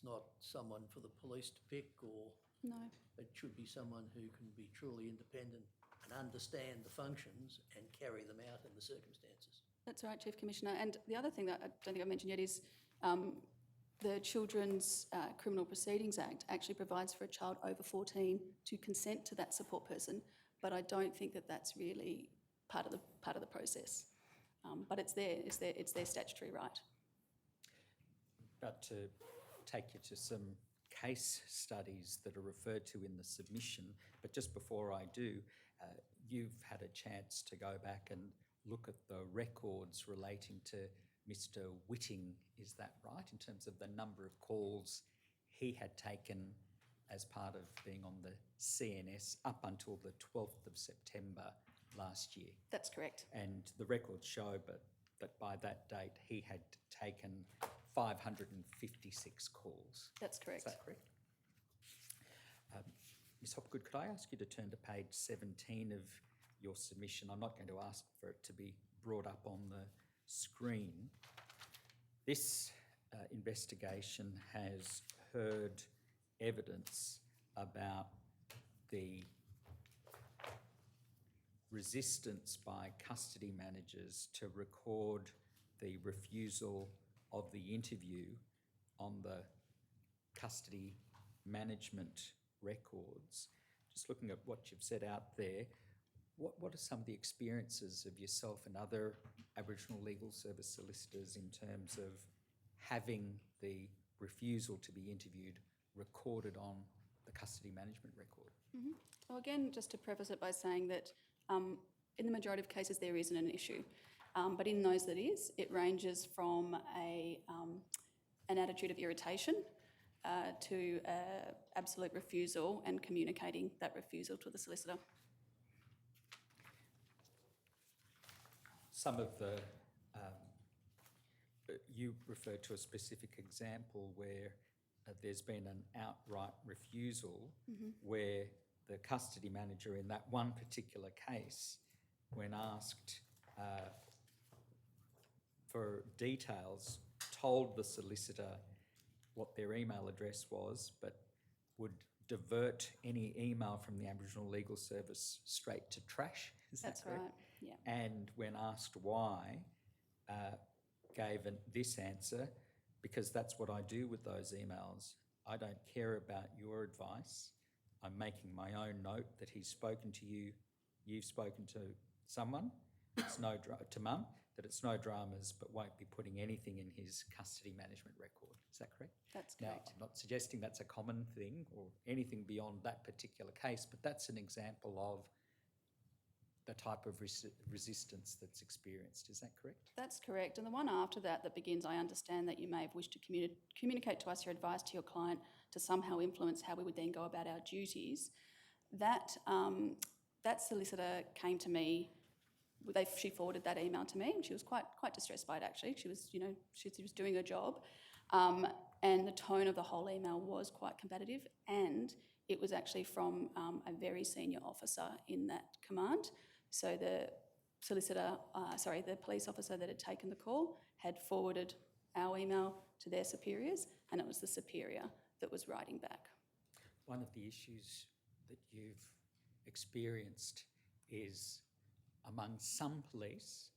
not someone for the police to pick, or No. it should be someone who can be truly independent and understand the functions and carry them out in the circumstances. That's right, Chief Commissioner. And the other thing that I don't think I mentioned yet is the Children's Criminal Proceedings Act actually provides for a child over 14 to consent to that support person, but I don't think that that's really part of the process. But it's their statutory right. But to take you to some case studies that are referred to in the submission, but just before I do, you've had a chance to go back and look at the records relating to Mr. Whitting, is that right, in terms of the number of calls he had taken as part of being on the CNS up until the 12th of September last year? That's correct. And the records show that by that date he had taken 556 calls. That's correct. Is that correct? Ms. Hopgood, could I ask you to turn to page 17 of your submission? I'm not going to ask for it to be brought up on the screen. This investigation has heard evidence about the resistance by custody managers to record the refusal of the interview on the custody management records. Just looking at what you've set out there, what are some of the experiences of yourself and other Aboriginal Legal Service solicitors in terms of having the refusal to be interviewed recorded on the custody management record? Mm-hmm. Well, again, just to preface it by saying that in the majority of cases there isn't an issue, but in those that is, it ranges from an attitude of irritation to absolute refusal and communicating that refusal to the solicitor. Some of the, you referred to a specific example where there's been an outright refusal where the custody manager in that one particular case, when asked for details, told the solicitor what their email address was, but would divert any email from the Aboriginal Legal Service straight to trash. Is that That's correct? right, yeah. And when asked why, gave this answer: because that's what I do with those emails. I don't care about your advice. I'm making my own note that he's spoken to you, you've spoken to someone, it's to Mum, that it's no dramas, but won't be putting anything in his custody management record. Is that correct? That's Now, correct. I'm not suggesting that's a common thing or anything beyond that particular case, but that's an example of the type of resistance that's experienced. Is that correct? That's correct. And the one after that that begins, I understand that you may have wished to communicate to us your advice to your client to somehow influence how we would then go about our duties. That solicitor came to me. She forwarded that email to me, and she was quite distressed by it. Actually, she was doing her job, and the tone of the whole email was quite combative, and it was actually from a very senior officer in that command. So the the police officer that had taken the call had forwarded our email to their superiors, and it was the superior that was writing back. One of the issues that you've experienced is, among some police,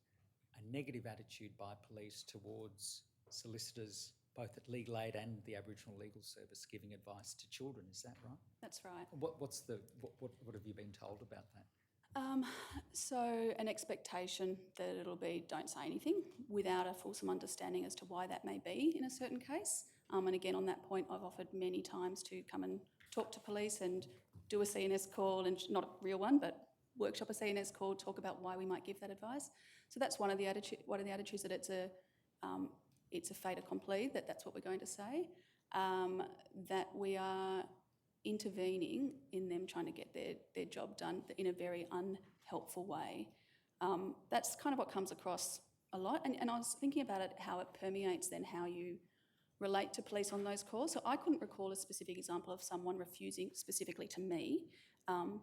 a negative attitude by police towards solicitors, both at Legal Aid and the Aboriginal Legal Service, giving advice to children. Is that right? That's right. What have you been told about that? So an expectation that it'll be don't say anything without a fulsome understanding as to why that may be in a certain case. And again, on that point, I've offered many times to come and talk to police and do a CNS call, and not a real one, but workshop a CNS call, talk about why we might give that advice. So that's one of the attitudes that it's a fait accompli, that's what we're going to say, that we are intervening in them trying to get their job done in a very unhelpful way. That's kind of what comes across a lot. And I was thinking about it, how it permeates then how you relate to police on those calls. So I couldn't recall a specific example of someone refusing specifically to me,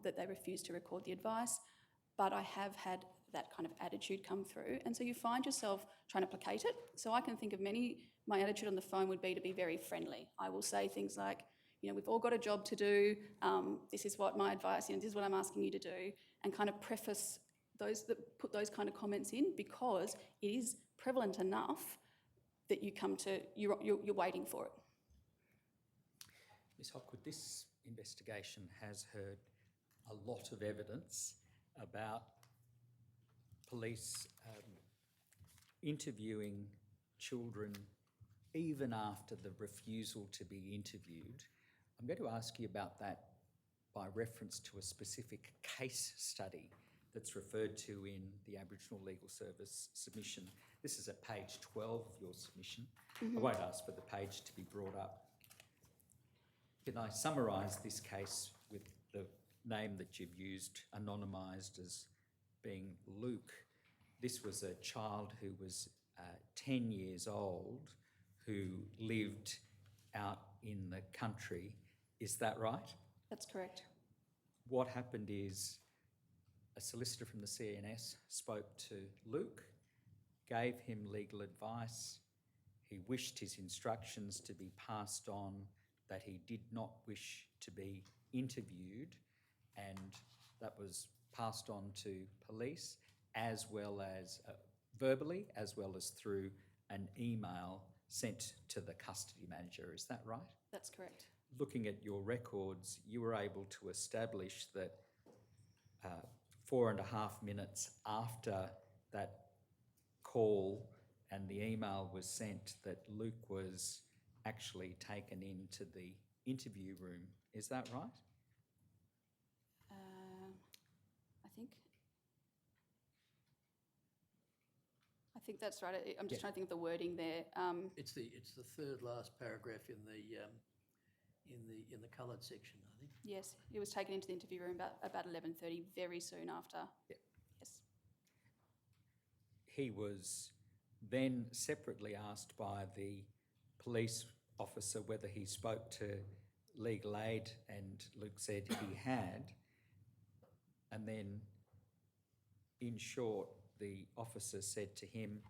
that they refused to record the advice, but I have had that kind of attitude come through. And so you find yourself trying to placate it. So I can think of my attitude on the phone would be to be very friendly. I will say things like, we've all got a job to do. This is what my advice, this is what I'm asking you to do, and kind of preface put those kind of comments in, because it is prevalent enough that you're waiting for it. Ms. Hopwood, this investigation has heard a lot of evidence about police interviewing children even after the refusal to be interviewed. I'm going to ask you about that by reference to a specific case study that's referred to in the Aboriginal Legal Service submission. This is at page 12 of your submission. I won't ask for the page to be brought up. Can I summarise this case with the name that you've used, anonymised, as being Luke? This was a child who was 10 years old who lived out in the country. Is that right? That's correct. What happened is a solicitor from the CNS spoke to Luke, gave him legal advice. He wished his instructions to be passed on, that he did not wish to be interviewed, and that was passed on to police, as well as verbally, as well as through an email sent to the custody manager. Is that right? That's correct. Looking at your records, you were able to establish that 4.5 minutes after that call and the email was sent, that Luke was actually taken into the interview room. Is that right? I think that's right. I'm just trying to think of the wording there. It's the third last paragraph in the coloured section, I think. Yes, he was taken into the interview room about 11:30, very soon after. Yeah. Yes. He was then separately asked by the police officer whether he spoke to legal aid, and Luke said he had. And then, in short, the officer said to him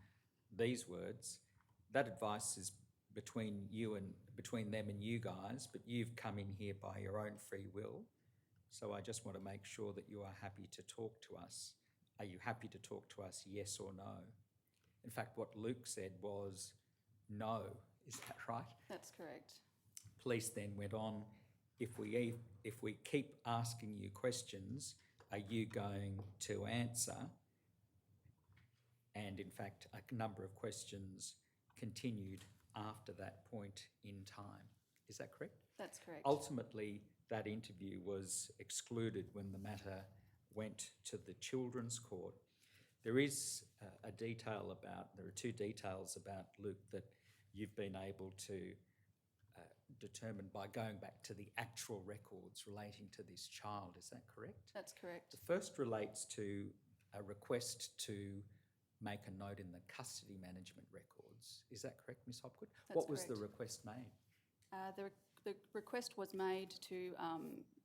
these words: "That advice is between them and you guys, but you've come in here by your own free will. So I just want to make sure that you are happy to talk to us. Are you happy to talk to us, yes or no?" In fact, what Luke said was no. Is that right? That's correct. Police then went on, if we keep asking you questions, are you going to answer? And in fact, a number of questions continued after that point in time. Is that correct? That's correct. Ultimately, that interview was excluded when the matter went to the Children's Court. There is there are two details about Luke that you've been able to determine by going back to the actual records relating to this child. Is that correct? That's correct. The first relates to a request to make a note in the custody management records. Is that correct, Ms Hopgood? That's What was the correct. request made? The request was made to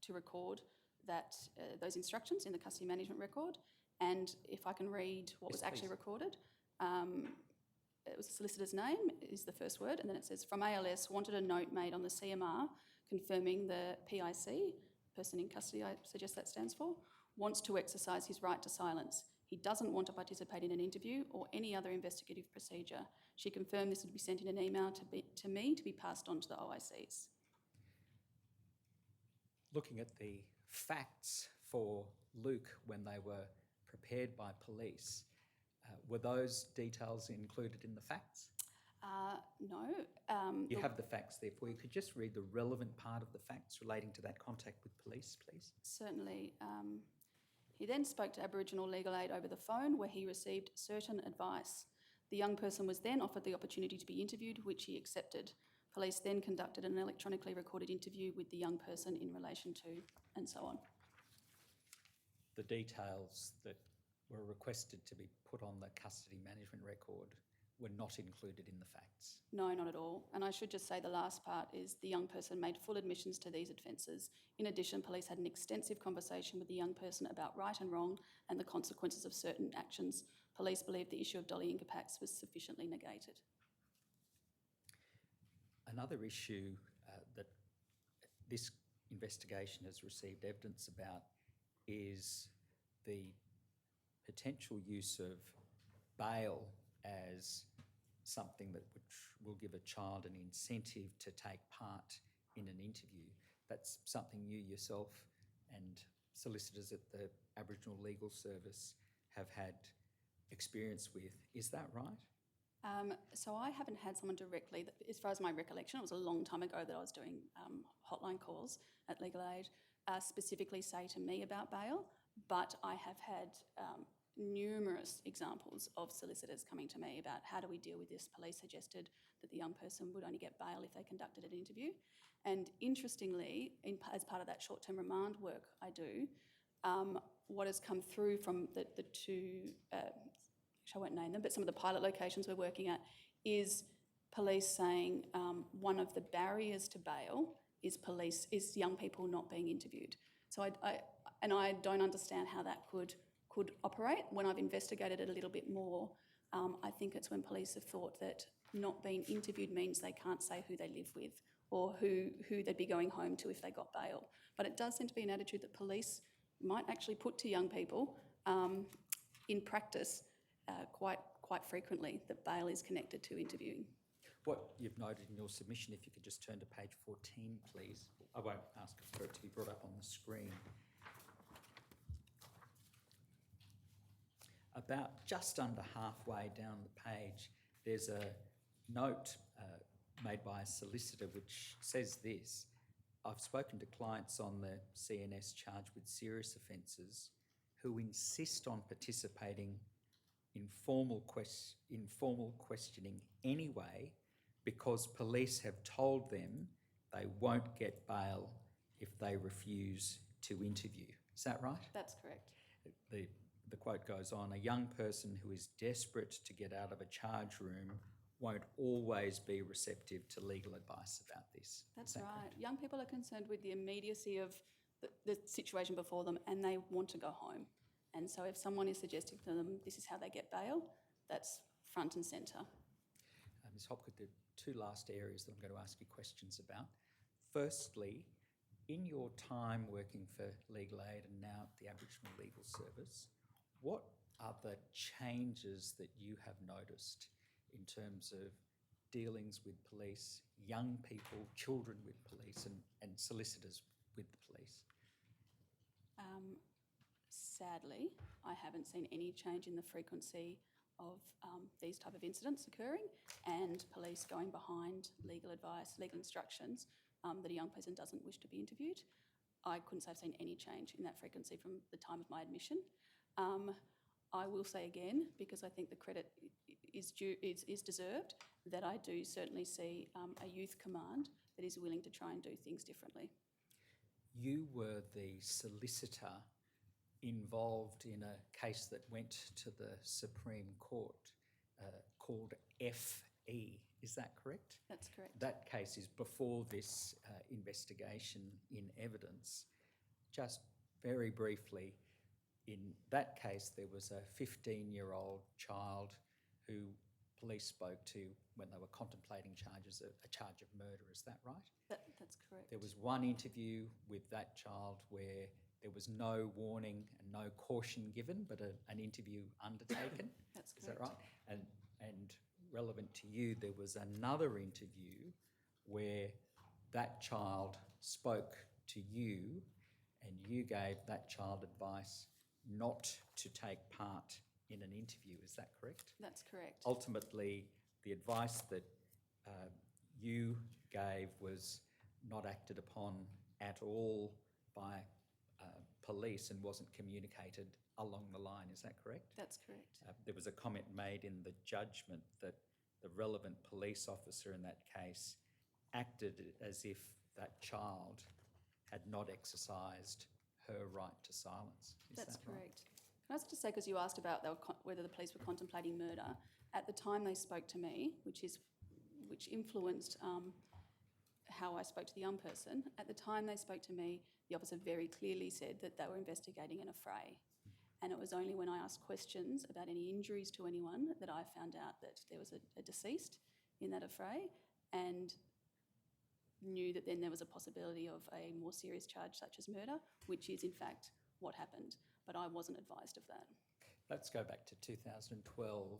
record that those instructions in the custody management record, and if I can read what Yes, was actually please. recorded, it was the solicitor's name is the first word, and then it says, "From ALS, wanted a note made on the CMR confirming the PIC, person in custody, I suggest that stands for, wants to exercise his right to silence. He doesn't want to participate in an interview or any other investigative procedure. She confirmed this would be sent in an email to me to be passed on to the OICs." Looking at the facts for Luke when they were prepared by police, were those details included in the facts? No. You have the facts there for you. Could you just read the relevant part of the facts relating to that contact with police, please? Certainly. He then spoke to Aboriginal legal aid over the phone, where he received certain advice. The young person was then offered the opportunity to be interviewed, which he accepted. Police then conducted an electronically recorded interview with the young person in relation to, and so on. The details that were requested to be put on the custody management record were not included in the facts. No, not at all. And I should just say the last part is the young person made full admissions to these offences. In addition, police had an extensive conversation with the young person about right and wrong and the consequences of certain actions. Police believe the issue of Dolly Incapax was sufficiently negated. Another issue that this investigation has received evidence about is the potential use of bail as something that will give a child an incentive to take part in an interview. That's something you yourself and solicitors at the Aboriginal Legal Service have had experience with. Is that right? So I haven't had someone directly, as far as my recollection, it was a long time ago that I was doing hotline calls at Legal Aid, specifically say to me about bail, but I have had numerous examples of solicitors coming to me about how do we deal with this. Police suggested that the young person would only get bail if they conducted an interview. And interestingly, as part of that short-term remand work I do, what has come through from the two, I won't name them, but some of the pilot locations we're working at, is police saying one of the barriers to bail is young people not being interviewed. So I don't understand how that could operate. When I've investigated it a little bit more, I think it's when police have thought that not being interviewed means they can't say who they live with or who they'd be going home to if they got bail. But it does seem to be an attitude that police might actually put to young people in practice quite frequently, that bail is connected to interviewing. What you've noted in your submission, if you could just turn to page 14, please. I won't ask for it to be brought up on the screen. About just under halfway down the page, there's a note made by a solicitor which says this: "I've spoken to clients on the CNS charged with serious offences who insist on participating in formal questioning anyway because police have told them they won't get bail if they refuse to interview." Is that right? That's correct. The quote goes on: "A young person who is desperate to get out of a charge room won't always be receptive to legal advice about this. Is That's that right. correct? Young people are concerned with the immediacy of the situation before them, and they want to go home. And so if someone is suggesting to them this is how they get bail, that's front and centre. Ms Hopgood, there are two last areas that I'm going to ask you questions about. Firstly, in your time working for Legal Aid and now at the Aboriginal Legal Service, what are the changes that you have noticed in terms of dealings with police, young people, children with police and solicitors with the police? Sadly, I haven't seen any change in the frequency of these type of incidents occurring and police going behind legal advice, legal instructions that a young person doesn't wish to be interviewed. I couldn't say I've seen any change in that frequency from the time of my admission. I will say again, because I think the credit is deserved, that I do certainly see a youth command that is willing to try and do things differently. You were the solicitor involved in a case that went to the Supreme Court called FE. Is that correct? That's correct. That case is before this investigation in evidence. Just very briefly, in that case, there was a 15-year-old child who police spoke to when they were contemplating charges, a charge of murder. Is that right? That's correct. There was one interview with that child where there was no warning and no caution given, but an interview undertaken. That's correct. Is that right? And relevant to you, there was another interview where that child spoke to you and you gave that child advice not to take part in an interview. Is that correct? That's correct. Ultimately, the advice that you gave was not acted upon at all by police and wasn't communicated along the line. Is that correct? That's correct. There was a comment made in the judgment that the relevant police officer in that case acted as if that child had not exercised her right to silence. Is That's that right? correct. Can I also just say, because you asked about whether the police were contemplating murder, at the time they spoke to me, which influenced how I spoke to the young person, at the time they spoke to me, the officer very clearly said that they were investigating an affray. And it was only when I asked questions about any injuries to anyone that I found out that there was a deceased in that affray, and knew that then there was a possibility of a more serious charge such as murder, which is in fact what happened. But I wasn't advised of that. Let's go back to 2012.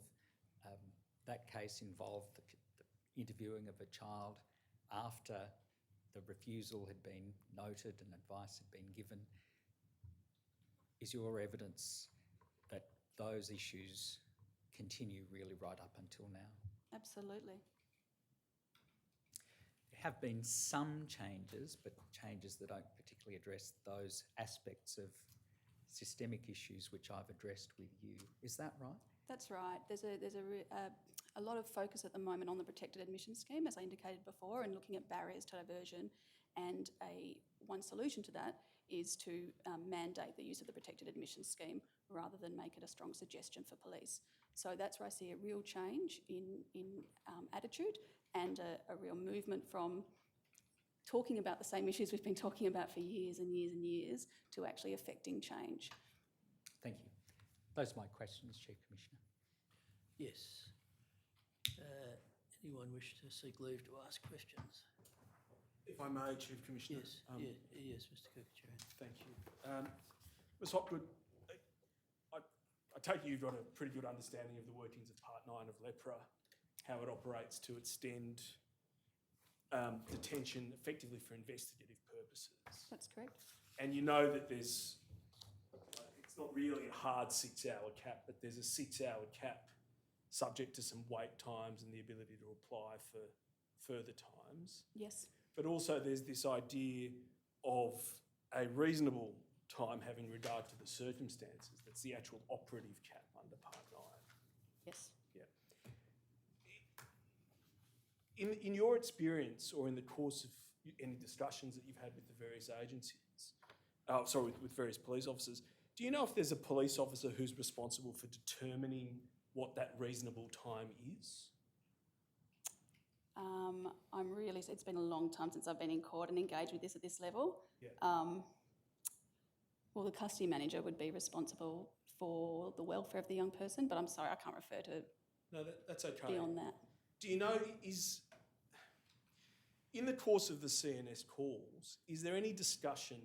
That case involved the interviewing of a child after the refusal had been noted and advice had been given. Is your evidence that those issues continue really right up until now? Absolutely. There have been some changes, but changes that don't particularly address those aspects of systemic issues which I've addressed with you. Is that right? That's right. There's a lot of focus at the moment on the protected admission scheme, as I indicated before, and looking at barriers to diversion. And one solution to that is to mandate the use of the protected admission scheme rather than make it a strong suggestion for police. So that's where I see a real change in attitude and a real movement from talking about the same issues we've been talking about for years and years and years to actually affecting change. Thank you. Those are my questions, Chief Commissioner. Yes. Anyone wish to seek leave to ask questions? If I may, Chief Commissioner. Yes, yes, Mr Kirkacharian. Thank you. Ms Hopgood, I take it you've got a pretty good understanding of the workings of Part 9 of LEPRA, how it operates to extend detention effectively for investigative purposes. That's correct. And you know that there's, it's not really a hard 6-hour cap, but there's a 6-hour cap subject to some wait times and the ability to apply for further times. Yes. But also there's this idea of a reasonable time having regard to the circumstances. That's the actual operative cap under Part 9. Yes. Yeah. In your experience or in the course of any discussions that you've had with the various agencies, with various police officers, do you know if there's a police officer who's responsible for determining what that reasonable time is? It's been a long time since I've been in court and engaged with this at this level. Yeah. Well, the custody manager would be responsible for the welfare of the young person, but I'm sorry, I can't refer to No, that's okay. beyond that. Do you know, in the course of the CNS calls, is there any discussion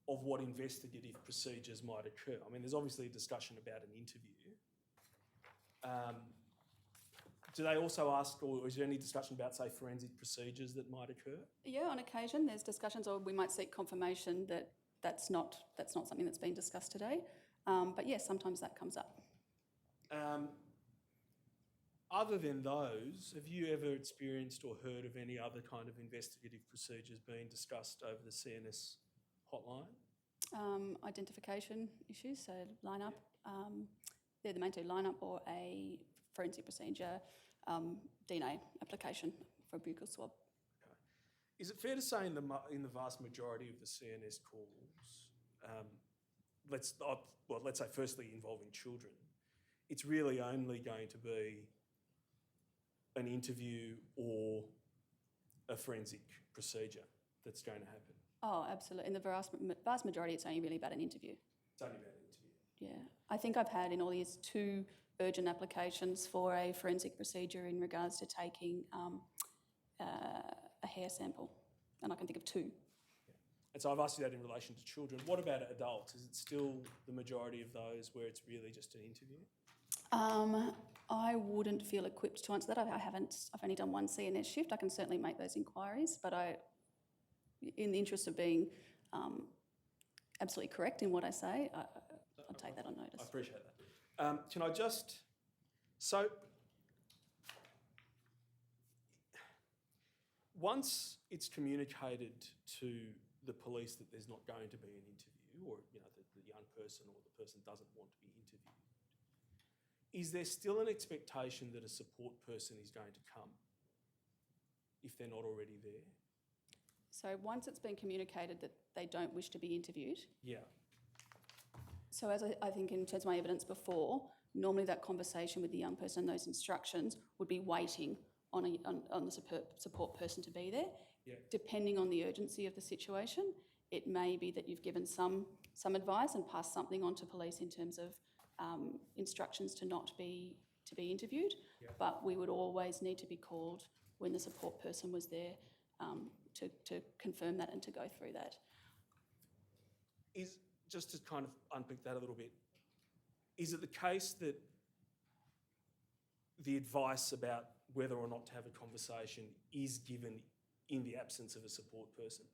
of what investigative procedures might occur? I mean, there's obviously a discussion about an interview. Do they also ask, or is there any discussion about, say, forensic procedures that might occur? Yeah, on occasion there's discussions, or we might seek confirmation that that's not something that's been discussed today. But yes, sometimes that comes up. Other than those, have you ever experienced or heard of any other kind of investigative procedures being discussed over the CNS hotline? Identification issues, so line-up. They're the main two, line-up or a forensic procedure, DNA application for a buccal swab. Okay. Is it fair to say in the vast majority of the CNS calls, let's say firstly involving children, it's really only going to be an interview or a forensic procedure that's going to happen? Oh, absolutely. In the vast majority, it's only really about an interview. It's only about an interview. Yeah. I think I've had in all years 2 urgent applications for a forensic procedure in regards to taking a hair sample, and I can think of 2. And so I've asked you that in relation to children. What about adults? Is it still the majority of those where it's really just an interview? I wouldn't feel equipped to answer that. I've only done one CNS shift. I can certainly make those inquiries, but in the interest of being absolutely correct in what I say, I'll take that on notice. I appreciate that. Can I just... So, once it's communicated to the police that there's not going to be an interview, or the young person or the person doesn't want to be interviewed, is there still an expectation that a support person is going to come if they're not already there? So once it's been communicated that they don't wish to be interviewed, Yeah. so as I think in terms of my evidence before, normally that conversation with the young person and those instructions would be waiting on the support person to be there. Yeah. Depending on the urgency of the situation, it may be that you've given some advice and passed something on to police in terms of instructions to not be interviewed, Yeah. but we would always need to be called when the support person was there to confirm that and to go through that. Just to kind of unpick that a little bit, is it the case that the advice about whether or not to have a conversation is given in the absence of a support person?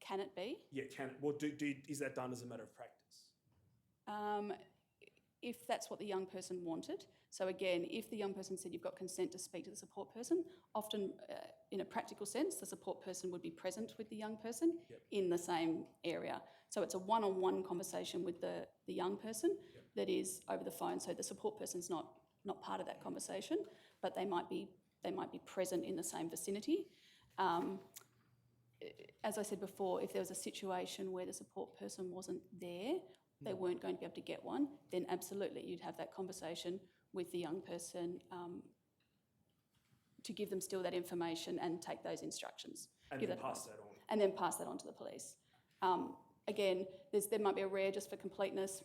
Can it be? Yeah, can it? Well, is that done as a matter of practice? If that's what the young person wanted. So again, if the young person said you've got consent to speak to the support person, often in a practical sense, the support person would be present with the young person Yep. in the same area. So it's a one-on-one conversation with the young person Yep. that is over the phone. So the support person's not part of that conversation, but they might be present in the same vicinity. As I said before, if there was a situation where the support person wasn't there, they weren't going to be able to get one, then absolutely you'd have that conversation with the young person to give them still that information and take those instructions. And Give then that pass advice. that on? And then pass that on to the police. Again, there might be a rare, just for completeness,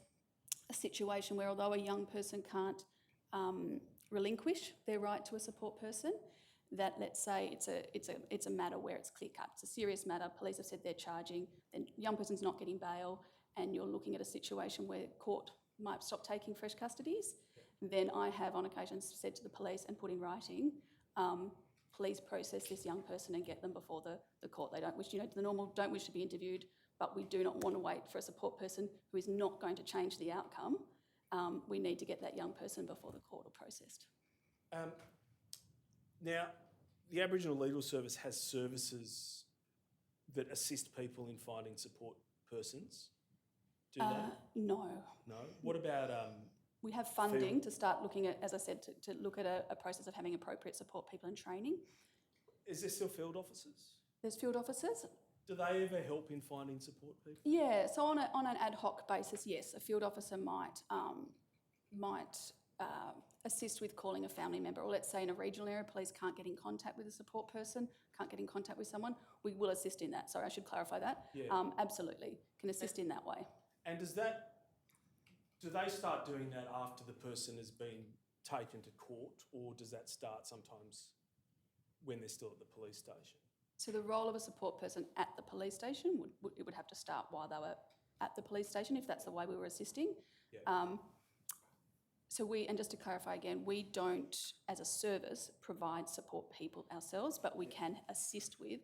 a situation where although a young person can't relinquish their right to a support person, that let's say it's a matter where it's clear cut, it's a serious matter, police have said they're charging, then young person's not getting bail, and you're looking at a situation where court might stop taking fresh custodies, then I have on occasions said to the police and put in writing, please process this young person and get them before the court. They don't wish, the normal don't wish to be interviewed, but we do not want to wait for a support person who is not going to change the outcome. We need to get that young person before the court are processed. Now, the Aboriginal Legal Service has services that assist people in finding support persons. Do they? No. No? What about... We have funding to start looking at, as I said, to look at a process of having appropriate support people and training. Is there still field officers? There's field officers. Do they ever help in finding support people? Yeah, so on an ad hoc basis, yes, a field officer might assist with calling a family member, or let's say in a regional area, police can't get in contact with a support person, can't get in contact with someone, we will assist in that. Sorry, I should clarify that. Yeah. Absolutely, can assist in that way. And do they start doing that after the person has been taken to court, or does that start sometimes when they're still at the police station? So the role of a support person at the police station would have to start while they were at the police station, if that's the way we were assisting. Yeah. And just to clarify again, we don't, as a service, provide support people ourselves, but we can assist with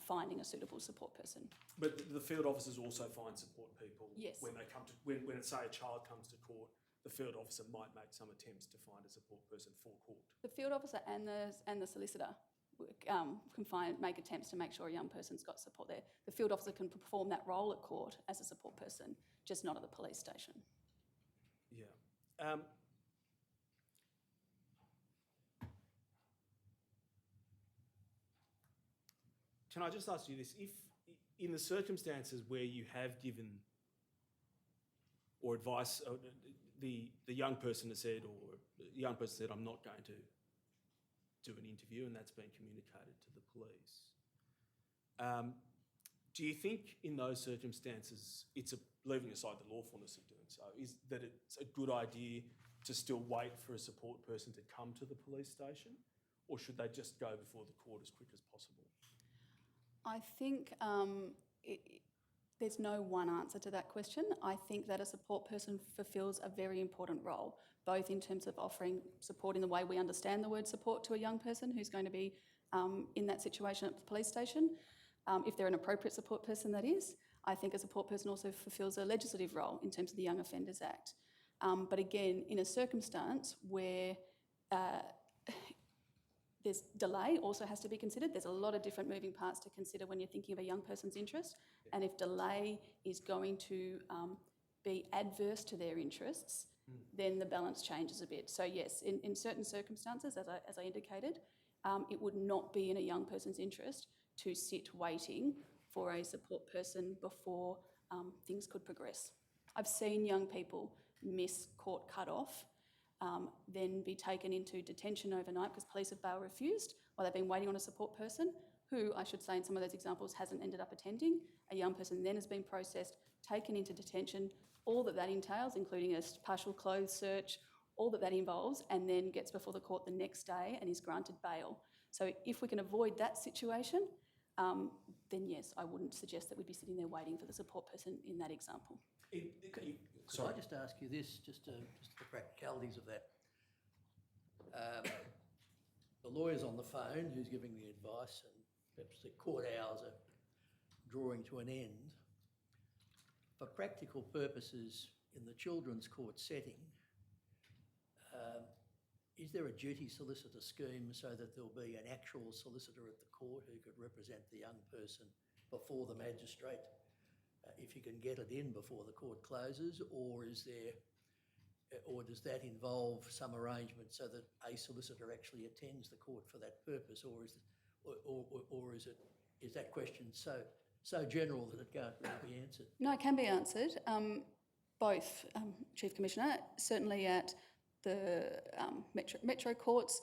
finding a suitable support person. But the field officers also find support people. Yes. When they come to, when say a child comes to court, the field officer might make some attempts to find a support person for court. The field officer and the solicitor can make attempts to make sure a young person's got support there. The field officer can perform that role at court as a support person, just not at the police station. Yeah. Can I just ask you this? If in the circumstances where you have given or advice, the young person has said, or the young person said, I'm not going to do an interview, and that's been communicated to the police. Do you think in those circumstances, leaving aside the lawfulness of doing so, is that it's a good idea to still wait for a support person to come to the police station, or should they just go before the court as quick as possible? I think there's no one answer to that question. I think that a support person fulfills a very important role, both in terms of offering support in the way we understand the word support to a young person who's going to be in that situation at the police station, if they're an appropriate support person, that is. I think a support person also fulfills a legislative role in terms of the Young Offenders Act. But again, in a circumstance where there's delay also has to be considered. There's a lot of different moving parts to consider when you're thinking of a young person's interest. And if delay is going to be adverse to their interests, then the balance changes a bit. So yes, in certain circumstances, as I indicated, it would not be in a young person's interest to sit waiting for a support person before things could progress. I've seen young people miss court cut-off, then be taken into detention overnight because police have bail refused while they've been waiting on a support person who, I should say in some of those examples, hasn't ended up attending. A young person then has been processed, taken into detention, all that entails, including a partial clothes search, all that involves, and then gets before the court the next day and is granted bail. So if we can avoid that situation, then yes, I wouldn't suggest that we'd be sitting there waiting for the support person in that example. Could I just ask you this, just the practicalities of that? The lawyer's on the phone who's giving the advice, and perhaps the court hours are drawing to an end. For practical purposes in the children's court setting, is there a duty solicitor scheme so that there'll be an actual solicitor at the court who could represent the young person before the magistrate, if you can get it in before the court closes, or does that involve some arrangement so that a solicitor actually attends the court for that purpose, or is that question so general that it can't really be answered? No, it can be answered. Both, Chief Commissioner, certainly at the metro courts,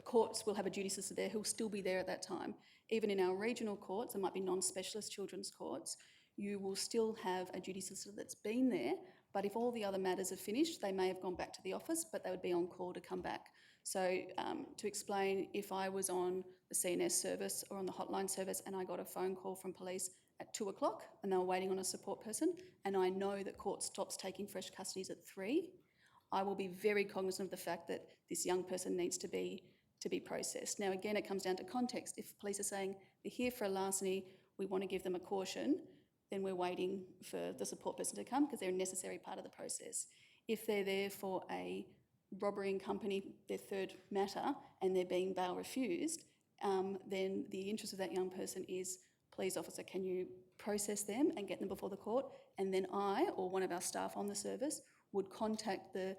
courts will have a duty solicitor there who'll still be there at that time. Even in our regional courts, there might be non-specialist children's courts, you will still have a duty solicitor that's been there, but if all the other matters are finished, they may have gone back to the office, but they would be on call to come back. So to explain, if I was on the CNS service or on the hotline service and I got a phone call from police at 2 o'clock and they were waiting on a support person, and I know that court stops taking fresh custodies at 3, I will be very cognizant of the fact that this young person needs to be processed. Now, again, it comes down to context. If police are saying they're here for a larceny, we want to give them a caution, then we're waiting for the support person to come because they're a necessary part of the process. If they're there for a robbery in company, their third matter, and they're being bail refused, then the interest of that young person is, please, officer, can you process them and get them before the court? And then I, or one of our staff on the service, would contact the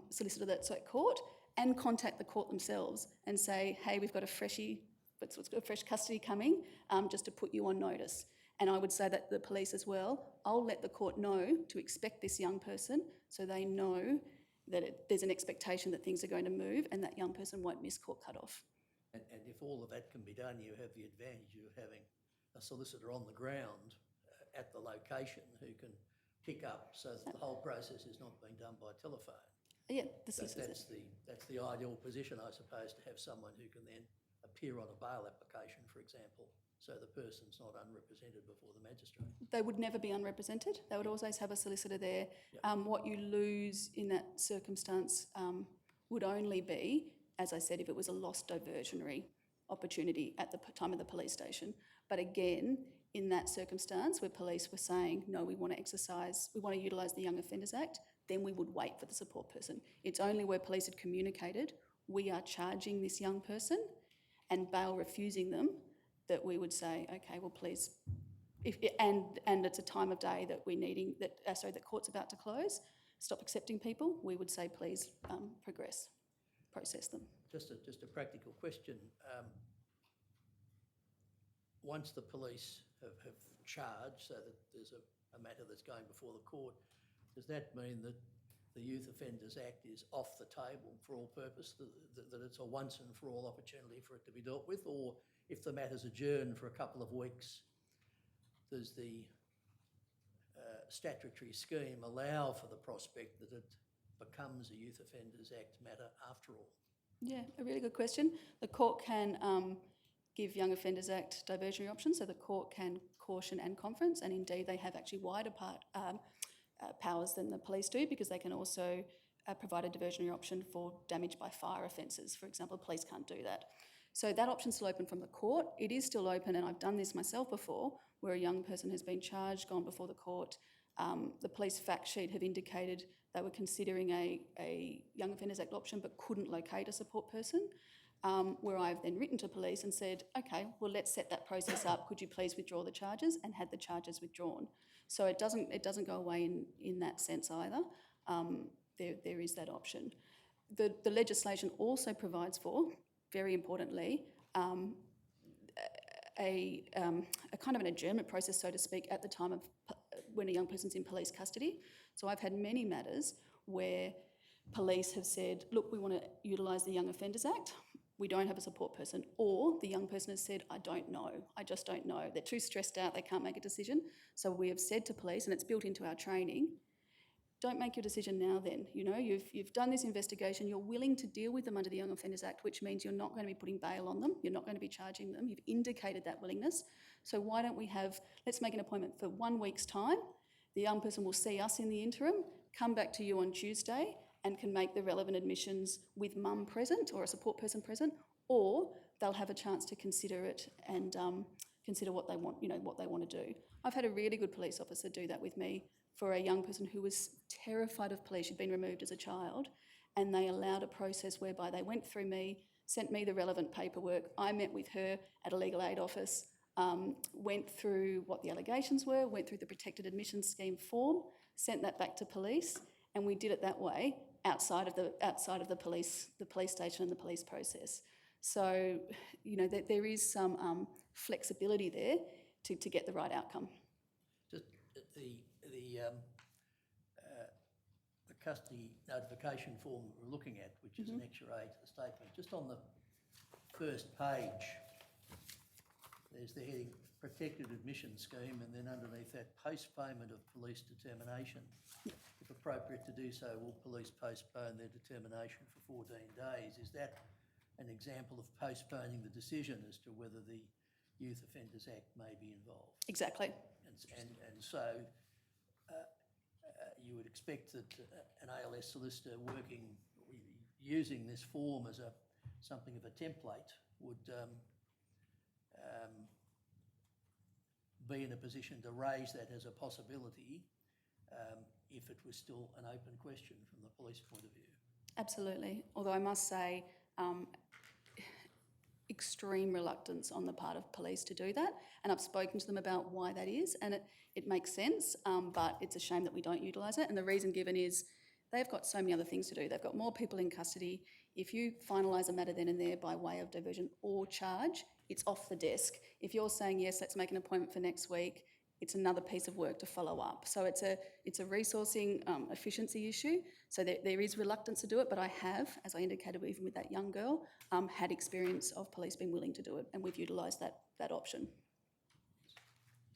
solicitor that's at court and contact the court themselves and say, hey, we've got a fresh custody coming, just to put you on notice. And I would say that the police as well, I'll let the court know to expect this young person so they know there's an expectation that things are going to move and that young person won't miss court cut-off. And if all of that can be done, you have the advantage of having a solicitor on the ground at the location who can pick up, so that the whole process is not being done by telephone. Yeah, the solicitors. That's the ideal position, I suppose, to have someone who can then appear on a bail application, for example, so the person's not unrepresented before the magistrate. They would never be unrepresented. They would always have a solicitor there. Yep. What you lose in that circumstance would only be, as I said, if it was a lost diversionary opportunity at the time of the police station. But again, in that circumstance where police were saying, no, we want to utilise the Young Offenders Act, then we would wait for the support person. It's only where police had communicated, we are charging this young person, and bail refusing them, that we would say, okay, well, please, and it's a time of day that that court's about to close, stop accepting people, we would say, please process them. Just a practical question. Once the police have charged, so that there's a matter that's going before the court, does that mean that the Youth Offenders Act is off the table for all purpose, that it's a once and for all opportunity for it to be dealt with? Or if the matter's adjourned for a couple of weeks, does the statutory scheme allow for the prospect that it becomes a Youth Offenders Act matter after all? Yeah, a really good question. The court can give Young Offenders Act diversionary options, so the court can caution and conference, and indeed they have actually wider powers than the police do, because they can also provide a diversionary option for damage by fire offences. For example, police can't do that. So that option's still open from the court. It is still open, and I've done this myself before, where a young person has been charged, gone before the court. The police fact sheet have indicated they were considering a Young Offenders Act option but couldn't locate a support person, where I've then written to police and said, okay, well, let's set that process up. Could you please withdraw the charges? And had the charges withdrawn. So it doesn't go away in that sense either. There is that option. The legislation also provides for, very importantly, a kind of an adjournment process, so to speak, at the time of when a young person's in police custody. So I've had many matters where police have said, look, we want to utilise the Young Offenders Act. We don't have a support person. Or the young person has said, I don't know. I just don't know. They're too stressed out. They can't make a decision. So we have said to police, and it's built into our training, don't make your decision now then. You know, you've done this investigation. You're willing to deal with them under the Young Offenders Act, which means you're not going to be putting bail on them. You're not going to be charging them. You've indicated that willingness. So why don't we let's make an appointment for 1 week's time. The young person will see us in the interim, come back to you on Tuesday, and can make the relevant admissions with mum present or a support person present, or they'll have a chance to consider it and consider what they want, what they want to do. I've had a really good police officer do that with me for a young person who was terrified of police. She'd been removed as a child, and they allowed a process whereby they went through me, sent me the relevant paperwork. I met with her at a legal aid office, went through what the allegations were, went through the protected admissions scheme form, sent that back to police, and we did it that way outside of the police station and the police process. So, there is some flexibility there to get the right outcome. Just the custody notification form we're looking at, which is Annexure A to the statement, just on the first page, there's the heading Protected Admission Scheme, and then underneath that, postponement of police determination. If appropriate to do so, will police postpone their determination for 14 days? Is that an example of postponing the decision as to whether the Youth Offenders Act may be involved? Exactly. And so you would expect that an ALS solicitor using this form as something of a template would be in a position to raise that as a possibility if it was still an open question from the police point of view. Absolutely. Although I must say, extreme reluctance on the part of police to do that, and I've spoken to them about why that is, and it makes sense, but it's a shame that we don't utilise it, and the reason given is they've got so many other things to do. They've got more people in custody. If you finalise a matter then and there by way of diversion or charge, it's off the desk. If you're saying, yes, let's make an appointment for next week, it's another piece of work to follow up. So it's a resourcing efficiency issue. So there is reluctance to do it, but I have, as I indicated, even with that young girl, had experience of police being willing to do it, and we've utilised that option.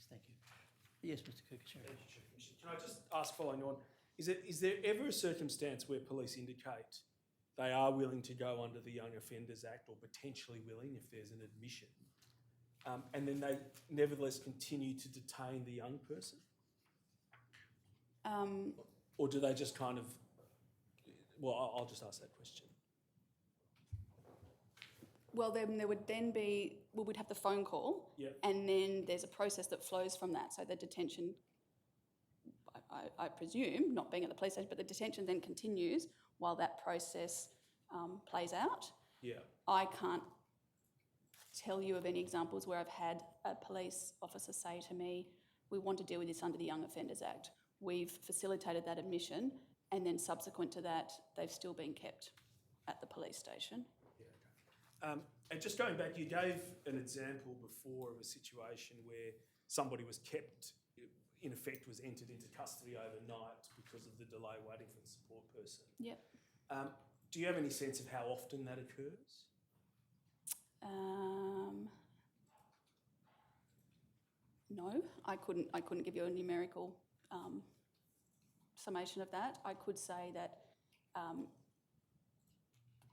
Thank you. Yes, Mr Kirkachari. Thank you, Chief Commissioner. Can I just ask, following on, is there ever a circumstance where police indicate they are willing to go under the Young Offenders Act, or potentially willing if there's an admission, and then they nevertheless continue to detain the young person? Or do they just kind of... Well, I'll just ask that question. Well, then there would then be, well, we'd have the phone call, Yep. and then there's a process that flows from that. So the detention, I presume, not being at the police station, but the detention then continues while that process plays out. Yeah. I can't tell you of any examples where I've had a police officer say to me, we want to deal with this under the Young Offenders Act. We've facilitated that admission, and then subsequent to that, they've still been kept at the police station. Yeah, okay. And just going back, you gave an example before of a situation where somebody was kept, in effect, was entered into custody overnight because of the delay waiting for the support person. Yep. Do you have any sense of how often that occurs? No, I couldn't give you a numerical summation of that. I could say that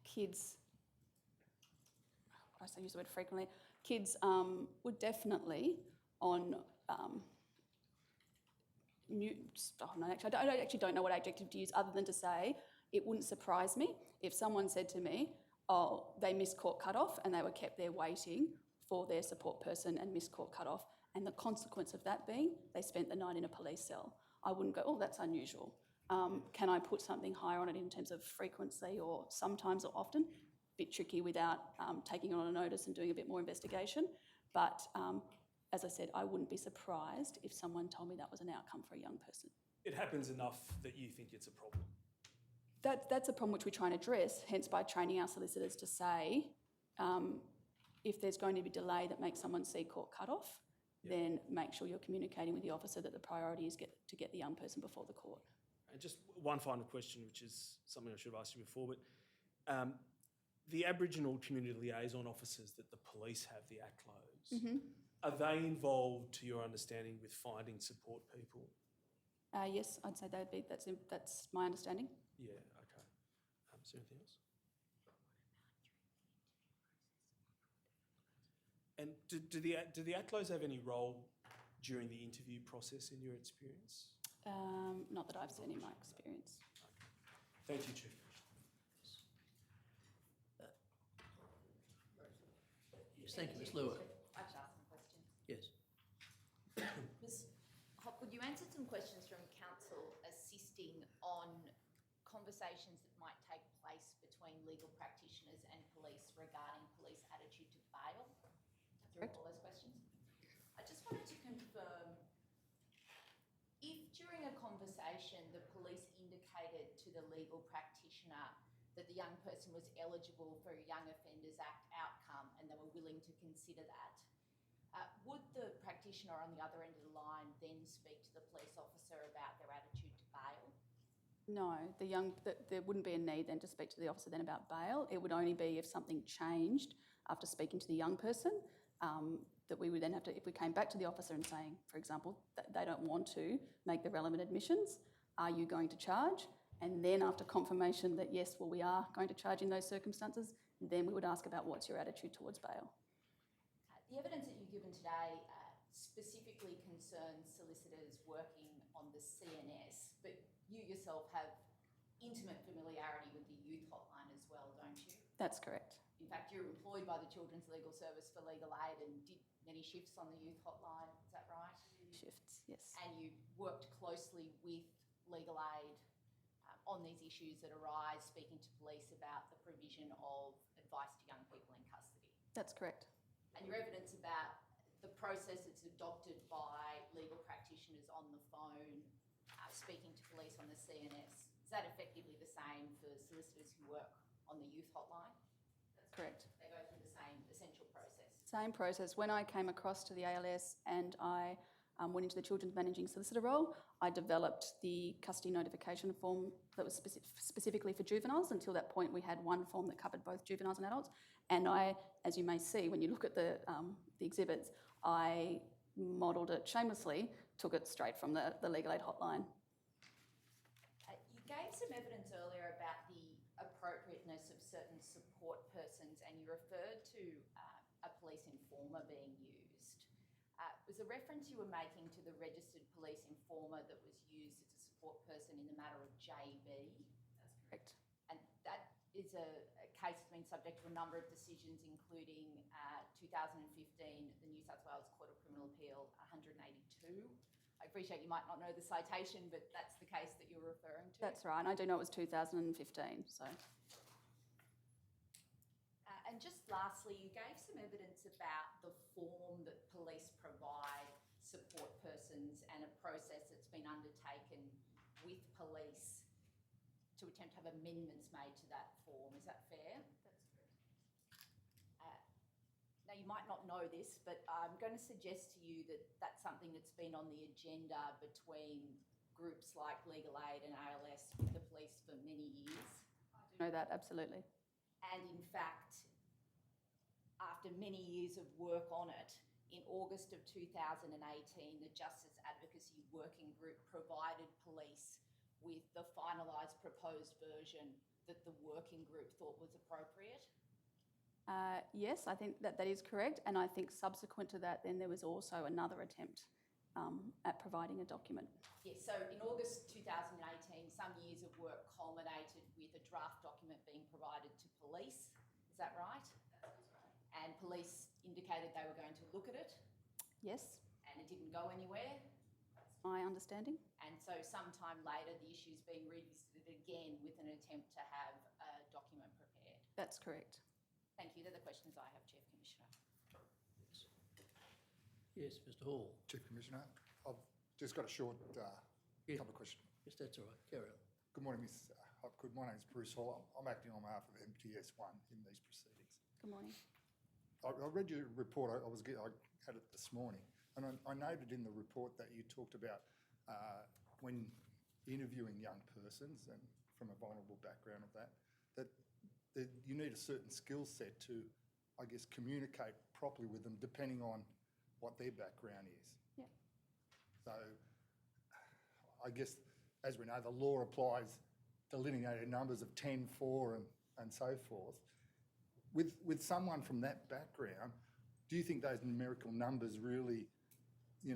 kids, I use the word frequently, kids would definitely on I actually don't know what adjective to use other than to say it wouldn't surprise me if someone said to me, oh, they missed court cut-off and they were kept there waiting for their support person and missed court cut-off, and the consequence of that being they spent the night in a police cell. I wouldn't go, oh, that's unusual. Can I put something higher on it in terms of frequency or sometimes or often? Bit tricky without taking it on a notice and doing a bit more investigation. But as I said, I wouldn't be surprised if someone told me that was an outcome for a young person. It happens enough that you think it's a problem? That's a problem which we try and address, hence by training our solicitors to say, if there's going to be delay that makes someone see court cut-off, then make sure you're communicating with the officer that the priority is to get the young person before the court. And just one final question, which is something I should have asked you before, but the Aboriginal community liaison officers that the police have, the ACLOs, are they involved, to your understanding, with finding support people? Yes, I'd say they'd be. That's my understanding. Yeah, okay. Is there anything else? And do the ACLOs have any role during the interview process in your experience? Not that I've seen in my experience. Okay. Thank you, Chief. Yes, thank you, Ms Lewis. I should ask some questions. Yes. Ms Hopwood, you answered some questions from Council assisting on conversations that might take place between legal practitioners and police regarding police attitude to bail. Through all those questions. I just wanted to confirm, if during a conversation the police indicated to the legal practitioner that the young person was eligible for a Young Offenders Act outcome and they were willing to consider that, would the practitioner on the other end of the line then speak to the police officer about their attitude to bail? No, there wouldn't be a need then to speak to the officer then about bail. It would only be if something changed after speaking to the young person, that we would then have to, if we came back to the officer and saying, for example, that they don't want to make the relevant admissions, are you going to charge? And then after confirmation that yes, well, we are going to charge in those circumstances, then we would ask about what's your attitude towards bail. The evidence that you've given today specifically concerns solicitors working on the CNS, but you yourself have intimate familiarity with the youth hotline as well, don't you? That's correct. In fact, you're employed by the Children's Legal Service for legal aid and did many shifts on the youth hotline, is that right? Shifts, yes. And you worked closely with legal aid on these issues that arise, speaking to police about the provision of advice to young people in custody. That's correct. And your evidence about the process that's adopted by legal practitioners on the phone, speaking to police on the CNS, is that effectively the same for solicitors who work on the youth hotline? That's correct. They go through the same essential process? Same process. When I came across to the ALS and I went into the children's managing solicitor role, I developed the custody notification form that was specifically for juveniles. Until that point, we had one form that covered both juveniles and adults. And I, as you may see, when you look at the exhibits, I modelled it shamelessly, took it straight from the legal aid hotline. You gave some evidence earlier about the appropriateness of certain support persons, and you referred to a police informer being used. Was the reference you were making to the registered police informer that was used as a support person in the matter of JB? That's correct. And that is a case that's been subject to a number of decisions, including 2015, the New South Wales Court of Criminal Appeal 182. I appreciate you might not know the citation, but that's the case that you're referring to. That's right. I do know it was 2015, so. And just lastly, you gave some evidence about the form that police provide support persons and a process that's been undertaken with police to attempt to have amendments made to that form. Is that fair? That's correct. Now, you might not know this, but I'm going to suggest to you that that's something that's been on the agenda between groups like Legal Aid and ALS with the police for many years. I do know that, absolutely. And in fact, after many years of work on it, in August of 2018, the Justice Advocacy Working Group provided police with the finalised proposed version that the working group thought was appropriate. Yes, I think that is correct. And I think subsequent to that, then there was also another attempt at providing a document. Yes, so in August 2018, some years of work culminated with a draft document being provided to police. Is that right? That's right. And police indicated they were going to look at it. Yes. And it didn't go anywhere. That's my understanding. And so sometime later, the issue's being revisited again with an attempt to have a document prepared. That's correct. Thank you. They're the questions I have, Chief Commissioner. Yes, Mr Hall. Chief Commissioner, I've just got a short couple of questions. Yes, that's all right. Carry on. Good morning, Ms. Hopgood. My name is Bruce Hall. I'm acting on behalf of MTS1 in these proceedings. Good morning. I read your report. I had it this morning, and I noted in the report that you talked about when interviewing young persons and from a vulnerable background of that you need a certain skill set to, I guess, communicate properly with them depending on what their background is. Yeah. So I guess, as we know, the law applies delineated numbers of 10, 4 and so forth. With someone from that background, do you think those numerical numbers really,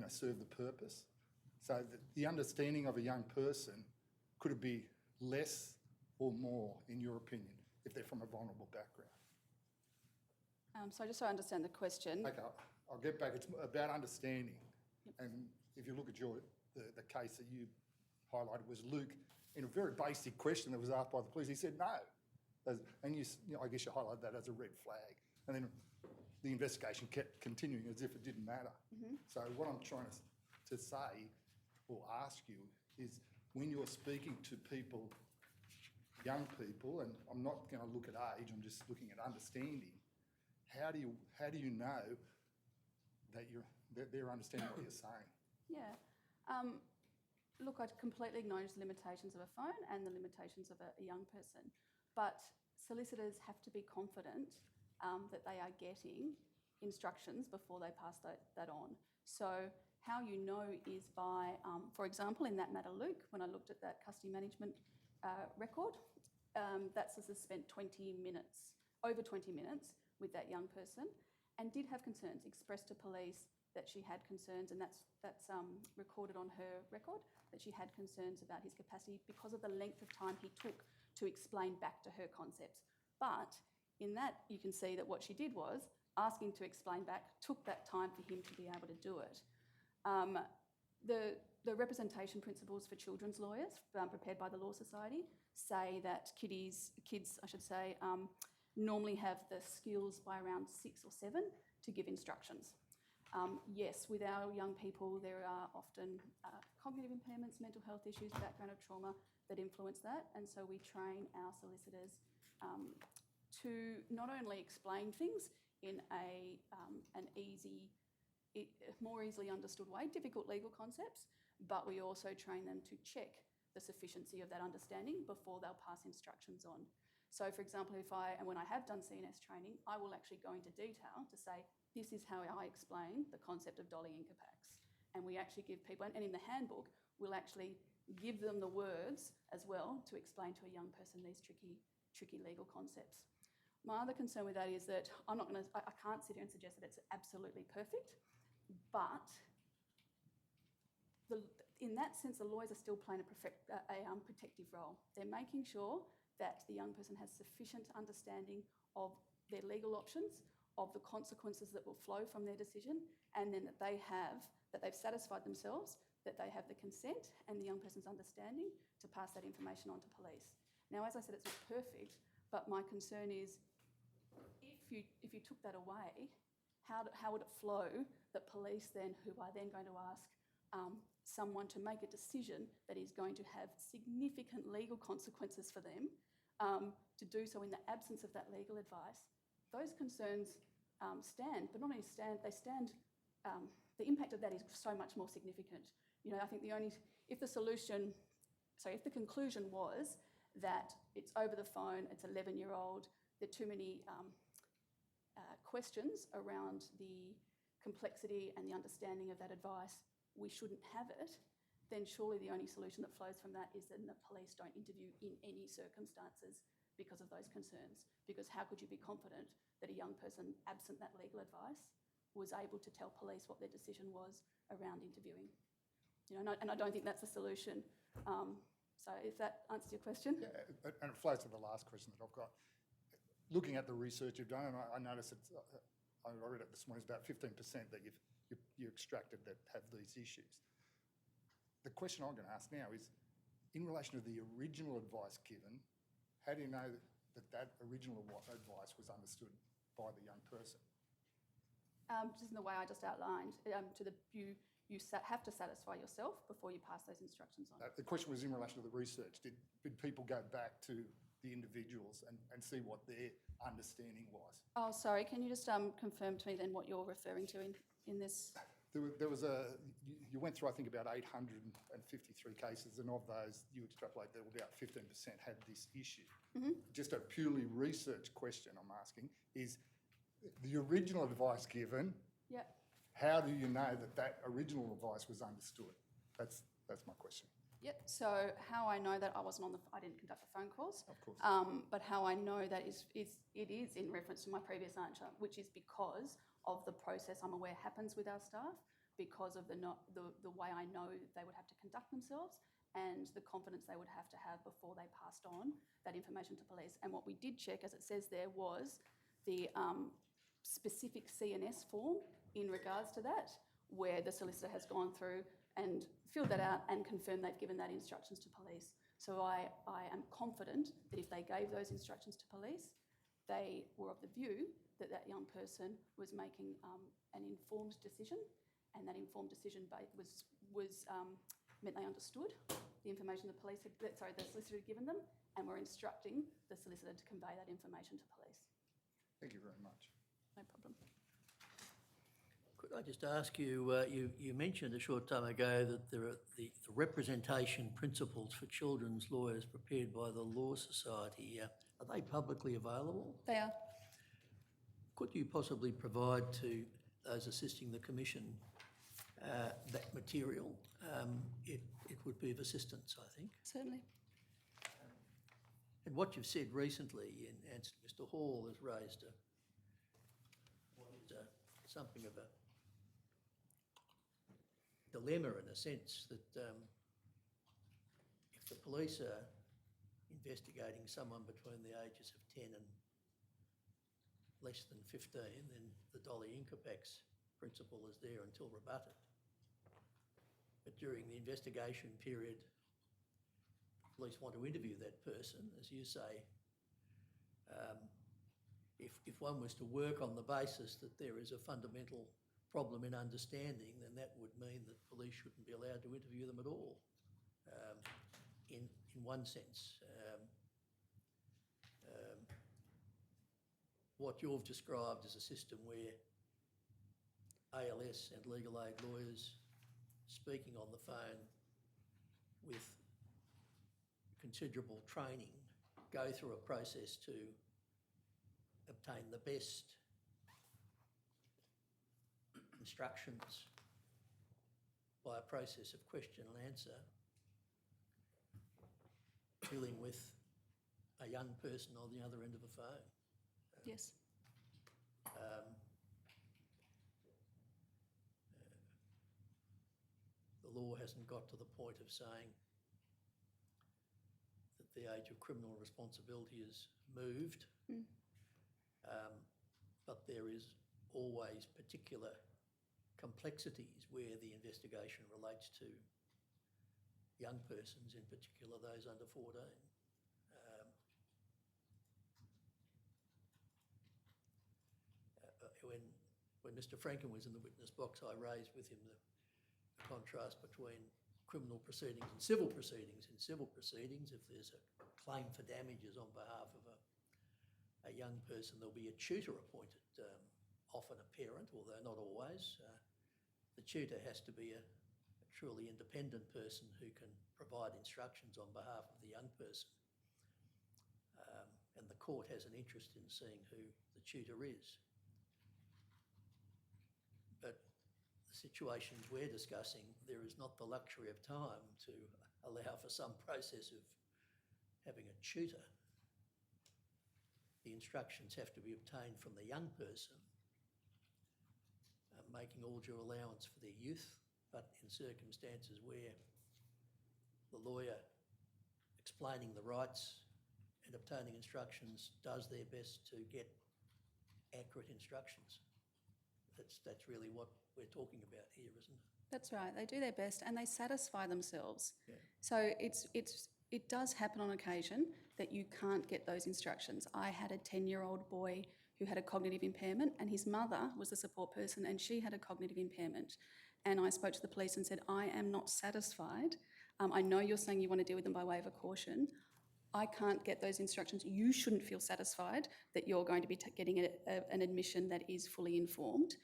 serve the purpose? So that the understanding of a young person, could it be less or more, in your opinion, if they're from a vulnerable background? So just so I understand the question. Okay, I'll get back. It's about understanding. Yep. And if you look at the case that you highlighted was Luke, in a very basic question that was asked by the police, he said no. And I guess you highlighted that as a red flag. And then the investigation kept continuing as if it didn't matter. Mm-hmm. So what I'm trying to say or ask you is, when you're speaking to people, young people, and I'm not going to look at age, I'm just looking at understanding, how do you know that they're understanding what you're saying? Yeah. Look, I completely acknowledge the limitations of a phone and the limitations of a young person, but solicitors have to be confident that they are getting instructions before they pass that on. So how you know is by, for example, in that matter, Luke, when I looked at that custody management record, that solicitor spent 20 minutes, over 20 minutes with that young person, and did have concerns, expressed to police that she had concerns, and that's recorded on her record, that she had concerns about his capacity because of the length of time he took to explain back to her concepts. But in that, you can see that what she did was asking to explain back, took that time for him to be able to do it. The representation principles for children's lawyers prepared by the Law Society say that kids, normally have the skills by around 6 or 7 to give instructions. Yes, with our young people, there are often cognitive impairments, mental health issues, background of trauma that influence that. And so we train our solicitors to not only explain things in an easy more easily understood way, difficult legal concepts, but we also train them to check the sufficiency of that understanding before they'll pass instructions on. So for example, when I have done CNS training, I will actually go into detail to say, this is how I explain the concept of dolly incapax. And we actually give people, and in the handbook, we'll actually give them the words as well to explain to a young person these tricky legal concepts. My other concern with that is that I can't sit here and suggest that it's absolutely perfect, but in that sense, the lawyers are still playing a protective role. They're making sure that the young person has sufficient understanding of their legal options, of the consequences that will flow from their decision, and then that they've satisfied themselves that they have the consent and the young person's understanding to pass that information on to police. Now, as I said, it's not perfect, but my concern is if you took that away, how would it flow that police then, who are then going to ask someone to make a decision that is going to have significant legal consequences for them, to do so in the absence of that legal advice, those concerns stand, but not only stand, they stand, the impact of that is so much more significant. You know, I think if the conclusion was that it's over the phone, it's 11-year-old, there are too many questions around the complexity and the understanding of that advice, we shouldn't have it, then surely the only solution that flows from that is then that police don't interview in any circumstances because of those concerns. Because how could you be confident that a young person, absent that legal advice, was able to tell police what their decision was around interviewing? You know, and I don't think that's the solution. So if that answers your question. Yeah, and it flows to the last question that I've got. Looking at the research you've done, and I noticed it's, I read it this morning, it's about 15% that you extracted that have these issues. The question I'm going to ask now is, in relation to the original advice given, how do you know that original advice was understood by the young person? Just in the way I just outlined, you have to satisfy yourself before you pass those instructions on. The question was in relation to the research. Did people go back to the individuals and see what their understanding was? Oh, sorry, can you just confirm to me then what you're referring to in this? There was you went through, I think, about 853 cases, and of those, you extrapolate that about 15% had this issue. Mm-hmm. Just a purely research question I'm asking is, the original advice given, Yeah. how do you know that original advice was understood? That's my question. Yep. So how I know that I didn't conduct the phone calls. Of course. But how I know that it is in reference to my previous answer, which is because of the process I'm aware happens with our staff, because of the way I know they would have to conduct themselves and the confidence they would have to have before they passed on that information to police. And what we did check, as it says there, was the specific CNS form in regards to that, where the solicitor has gone through and filled that out and confirmed they've given that instructions to police. So I am confident that if they gave those instructions to police, they were of the view that that young person was making an informed decision, and that informed decision meant they understood the information the solicitor had given them, and were instructing the solicitor to convey that information to police. Thank you very much. No problem. Could I just ask you, you mentioned a short time ago that there are the representation principles for children's lawyers prepared by the Law Society. Are they publicly available? They are. Could you possibly provide to those assisting the Commission that material? It would be of assistance, I think. Certainly. And what you've said recently in answer to Mr. Hall has raised something of a dilemma, in a sense, that if the police are investigating someone between the ages of 10 and less than 15, then the dolly incapax principle is there until rebutted. But during the investigation period, police want to interview that person, as you say. If one was to work on the basis that there is a fundamental problem in understanding, then that would mean that police shouldn't be allowed to interview them at all, in one sense. What you've described as a system where ALS and legal aid lawyers speaking on the phone with considerable training go through a process to obtain the best instructions by a process of question and answer, dealing with a young person on the other end of the phone. Yes. The law hasn't got to the point of saying that the age of criminal responsibility is moved, but there is always particular complexities where the investigation relates to young persons, in particular those under 14. When Mr. Franken was in the witness box, I raised with him the contrast between criminal proceedings and civil proceedings. In civil proceedings, if there's a claim for damages on behalf of a young person, there'll be a tutor appointed, often a parent, although not always. The tutor has to be a truly independent person who can provide instructions on behalf of the young person. And the court has an interest in seeing who the tutor is. But the situations we're discussing, there is not the luxury of time to allow for some process of having a tutor. The instructions have to be obtained from the young person, making all due allowance for their youth, but in circumstances where the lawyer explaining the rights and obtaining instructions does their best to get accurate instructions. That's really what we're talking about here, isn't it? That's right. They do their best and they satisfy themselves. Yeah. So it does happen on occasion that you can't get those instructions. I had a 10-year-old boy who had a cognitive impairment, and his mother was the support person and she had a cognitive impairment. And I spoke to the police and said, I am not satisfied. I know you're saying you want to deal with them by way of a caution. I can't get those instructions. You shouldn't feel satisfied that you're going to be getting an admission that is fully informed.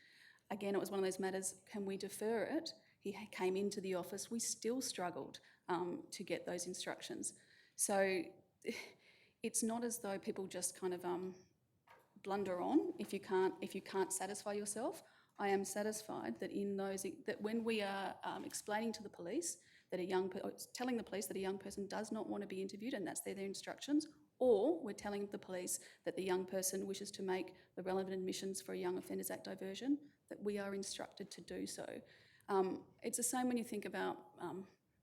Again, it was one of those matters, can we defer it? He came into the office. We still struggled to get those instructions. So it's not as though people just kind of blunder on if you can't satisfy yourself. I am satisfied that that when we are explaining to the police that telling the police that a young person does not want to be interviewed and that's their instructions, or we're telling the police that the young person wishes to make the relevant admissions for a Young Offenders Act diversion, that we are instructed to do so. It's the same when you think about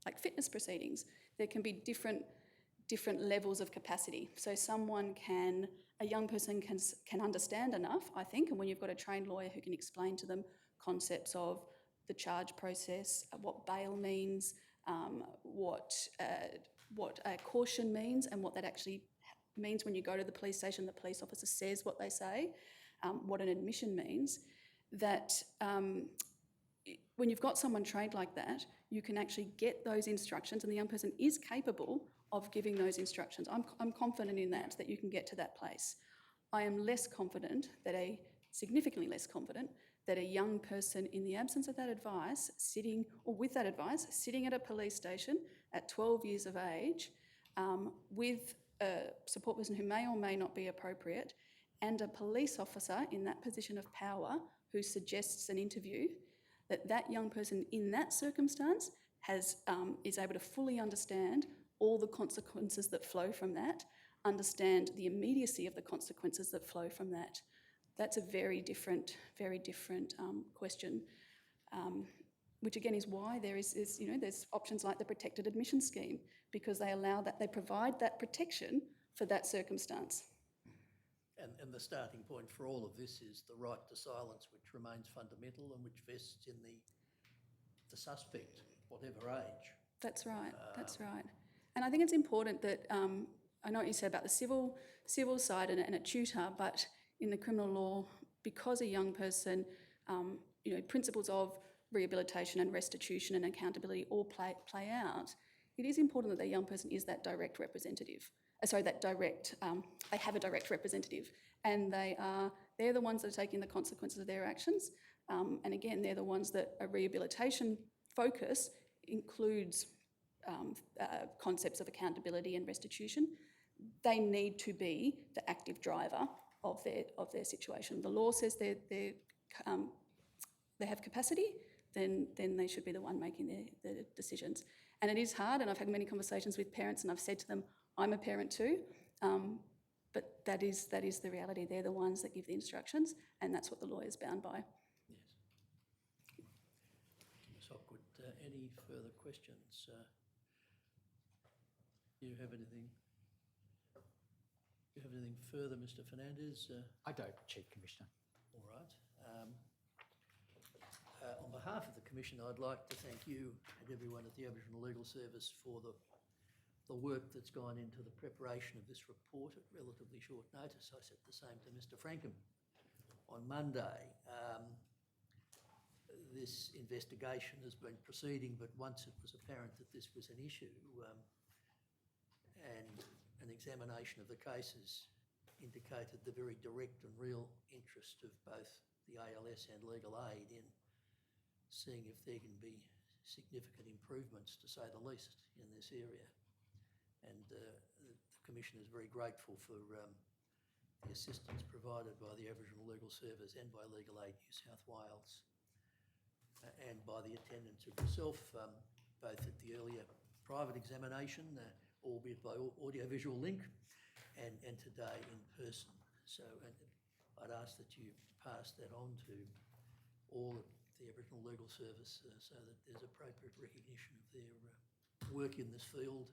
like fitness proceedings. There can be different levels of capacity. So a young person can understand enough, I think, and when you've got a trained lawyer who can explain to them concepts of the charge process, what bail means, what a caution means, and what that actually means when you go to the police station, the police officer says what they say, what an admission means, that when you've got someone trained like that, you can actually get those instructions and the young person is capable of giving those instructions. I'm confident in that you can get to that place. I am significantly less confident that a young person in the absence of that advice, sitting at a police station at 12 years of age with a support person who may or may not be appropriate and a police officer in that position of power who suggests an interview, that young person in that circumstance is able to fully understand all the consequences that flow from that, understand the immediacy of the consequences that flow from that. That's a very different question, which again is why there's options like the protected admission scheme, because they provide that protection for that circumstance. And the starting point for all of this is the right to silence, which remains fundamental and which vests in the suspect, whatever age. That's right. And I think it's important that, I know what you said about the civil side and a tutor, but in the criminal law, because a young person, principles of rehabilitation and restitution and accountability all play out, it is important that the young person is that direct representative. They have a direct representative, and they're the ones that are taking the consequences of their actions. And again, they're the ones that a rehabilitation focus includes concepts of accountability and restitution. They need to be the active driver of their situation. The law says they have capacity, then they should be the one making the decisions. And it is hard, and I've had many conversations with parents, and I've said to them, I'm a parent too, but that is the reality. They're the ones that give the instructions, and that's what the law is bound by. Yes. So good. Any further questions? Do you have anything? Do you have anything further, Mr. Fernandez? I don't, Chief Commissioner. All right. On behalf of the Commission, I'd like to thank you and everyone at the Aboriginal Legal Service for the work that's gone into the preparation of this report at relatively short notice. I said the same to Mr. Frankham on Monday. This investigation has been proceeding, but once it was apparent that this was an issue, and an examination of the cases indicated the very direct and real interest of both the ALS and legal aid in seeing if there can be significant improvements, to say the least, in this area. And the Commission is very grateful for the assistance provided by the Aboriginal Legal Service and by Legal Aid New South Wales, and by the attendance of yourself, both at the earlier private examination, albeit by audio-visual link, and today in person. So I'd ask that you pass that on to all of the Aboriginal Legal Service so that there's appropriate recognition of their work in this field,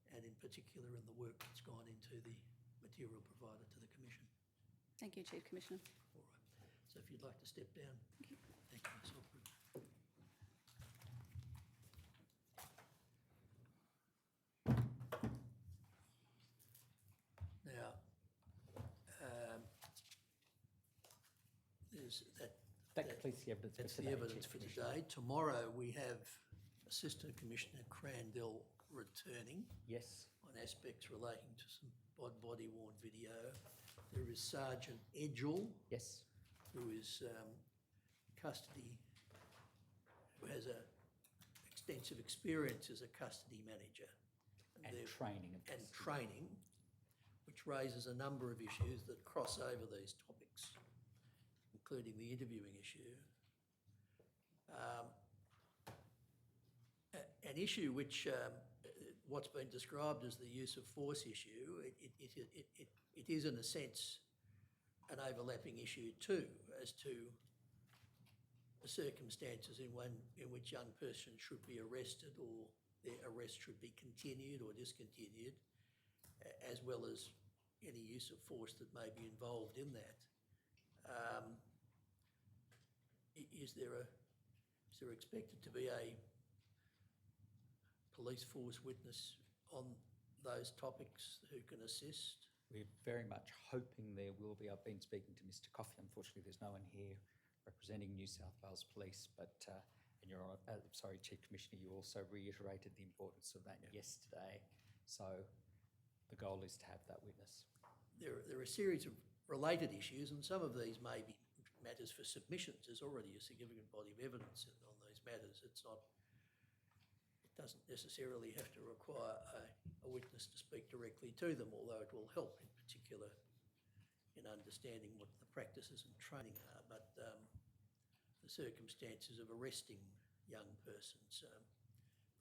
and in particular in the work that's gone into the material provided to the Commission. Thank you, Chief Commissioner. All right. So if you'd like to step down. Thank you, Ms. Hopwood. Now, there's That completes the evidence for that's today, the evidence Chief for Commissioner. today. Tomorrow we have Assistant Commissioner Crandell returning Yes. on aspects relating to some body-worn video. There is Sergeant Edgell, Yes. who is custody, who has a extensive experience as a custody manager. And there- training of and custody. training, which raises a number of issues that cross over these topics, including the interviewing issue. An issue which, what's been described as the use of force issue, it is in a sense an overlapping issue too, as to the circumstances in which young persons should be arrested, or their arrest should be continued or discontinued, as well as any use of force that may be involved in that. Is there expected to be a police force witness on those topics who can assist? We're very much hoping there will be. I've been speaking to Mr. Coffey. Unfortunately, there's no one here representing New South Wales Police, but, and you're, sorry, Chief Commissioner, you also reiterated the importance of that yesterday. So the goal is to have that witness. There are a series of related issues, and some of these may be matters for submissions. There's already a significant body of evidence on these matters. It doesn't necessarily have to require a witness to speak directly to them, although it will help in particular in understanding what the practices and training are. But the circumstances of arresting young persons,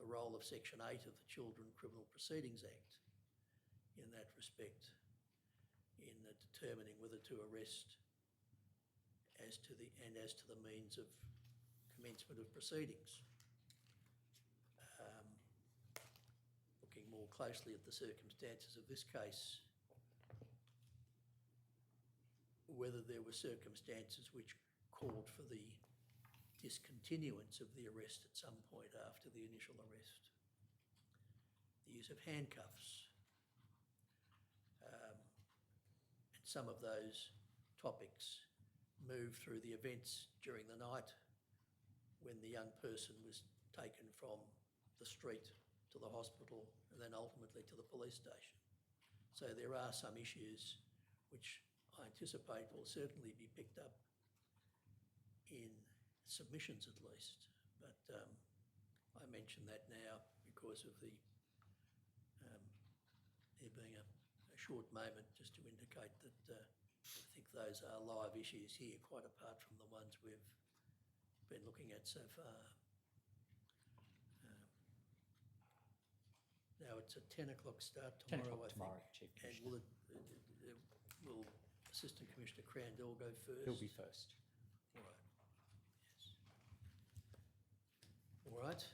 the role of Section 8 of the Children Criminal Proceedings Act in that respect, in determining whether to arrest as to the means of commencement of proceedings. Looking more closely at the circumstances of this case, whether there were circumstances which called for the discontinuance of the arrest at some point after the initial arrest. The use of handcuffs. And some of those topics moved through the events during the night when the young person was taken from the street to the hospital and then ultimately to the police station. So there are some issues which I anticipate will certainly be picked up in submissions at least. But I mention that now because of there being a short moment just to indicate that I think those are live issues here, quite apart from the ones we've been looking at so far. Now, it's a 10 o'clock start 10 tomorrow, o'clock I tomorrow, think. Chief And Commissioner. will Assistant Commissioner Crandall go first? He'll be first. All right, yes. All right.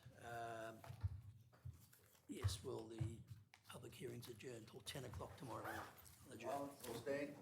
Yes, well, the public hearing's adjourned till 10 o'clock tomorrow morning. Adjourned. We'll stand.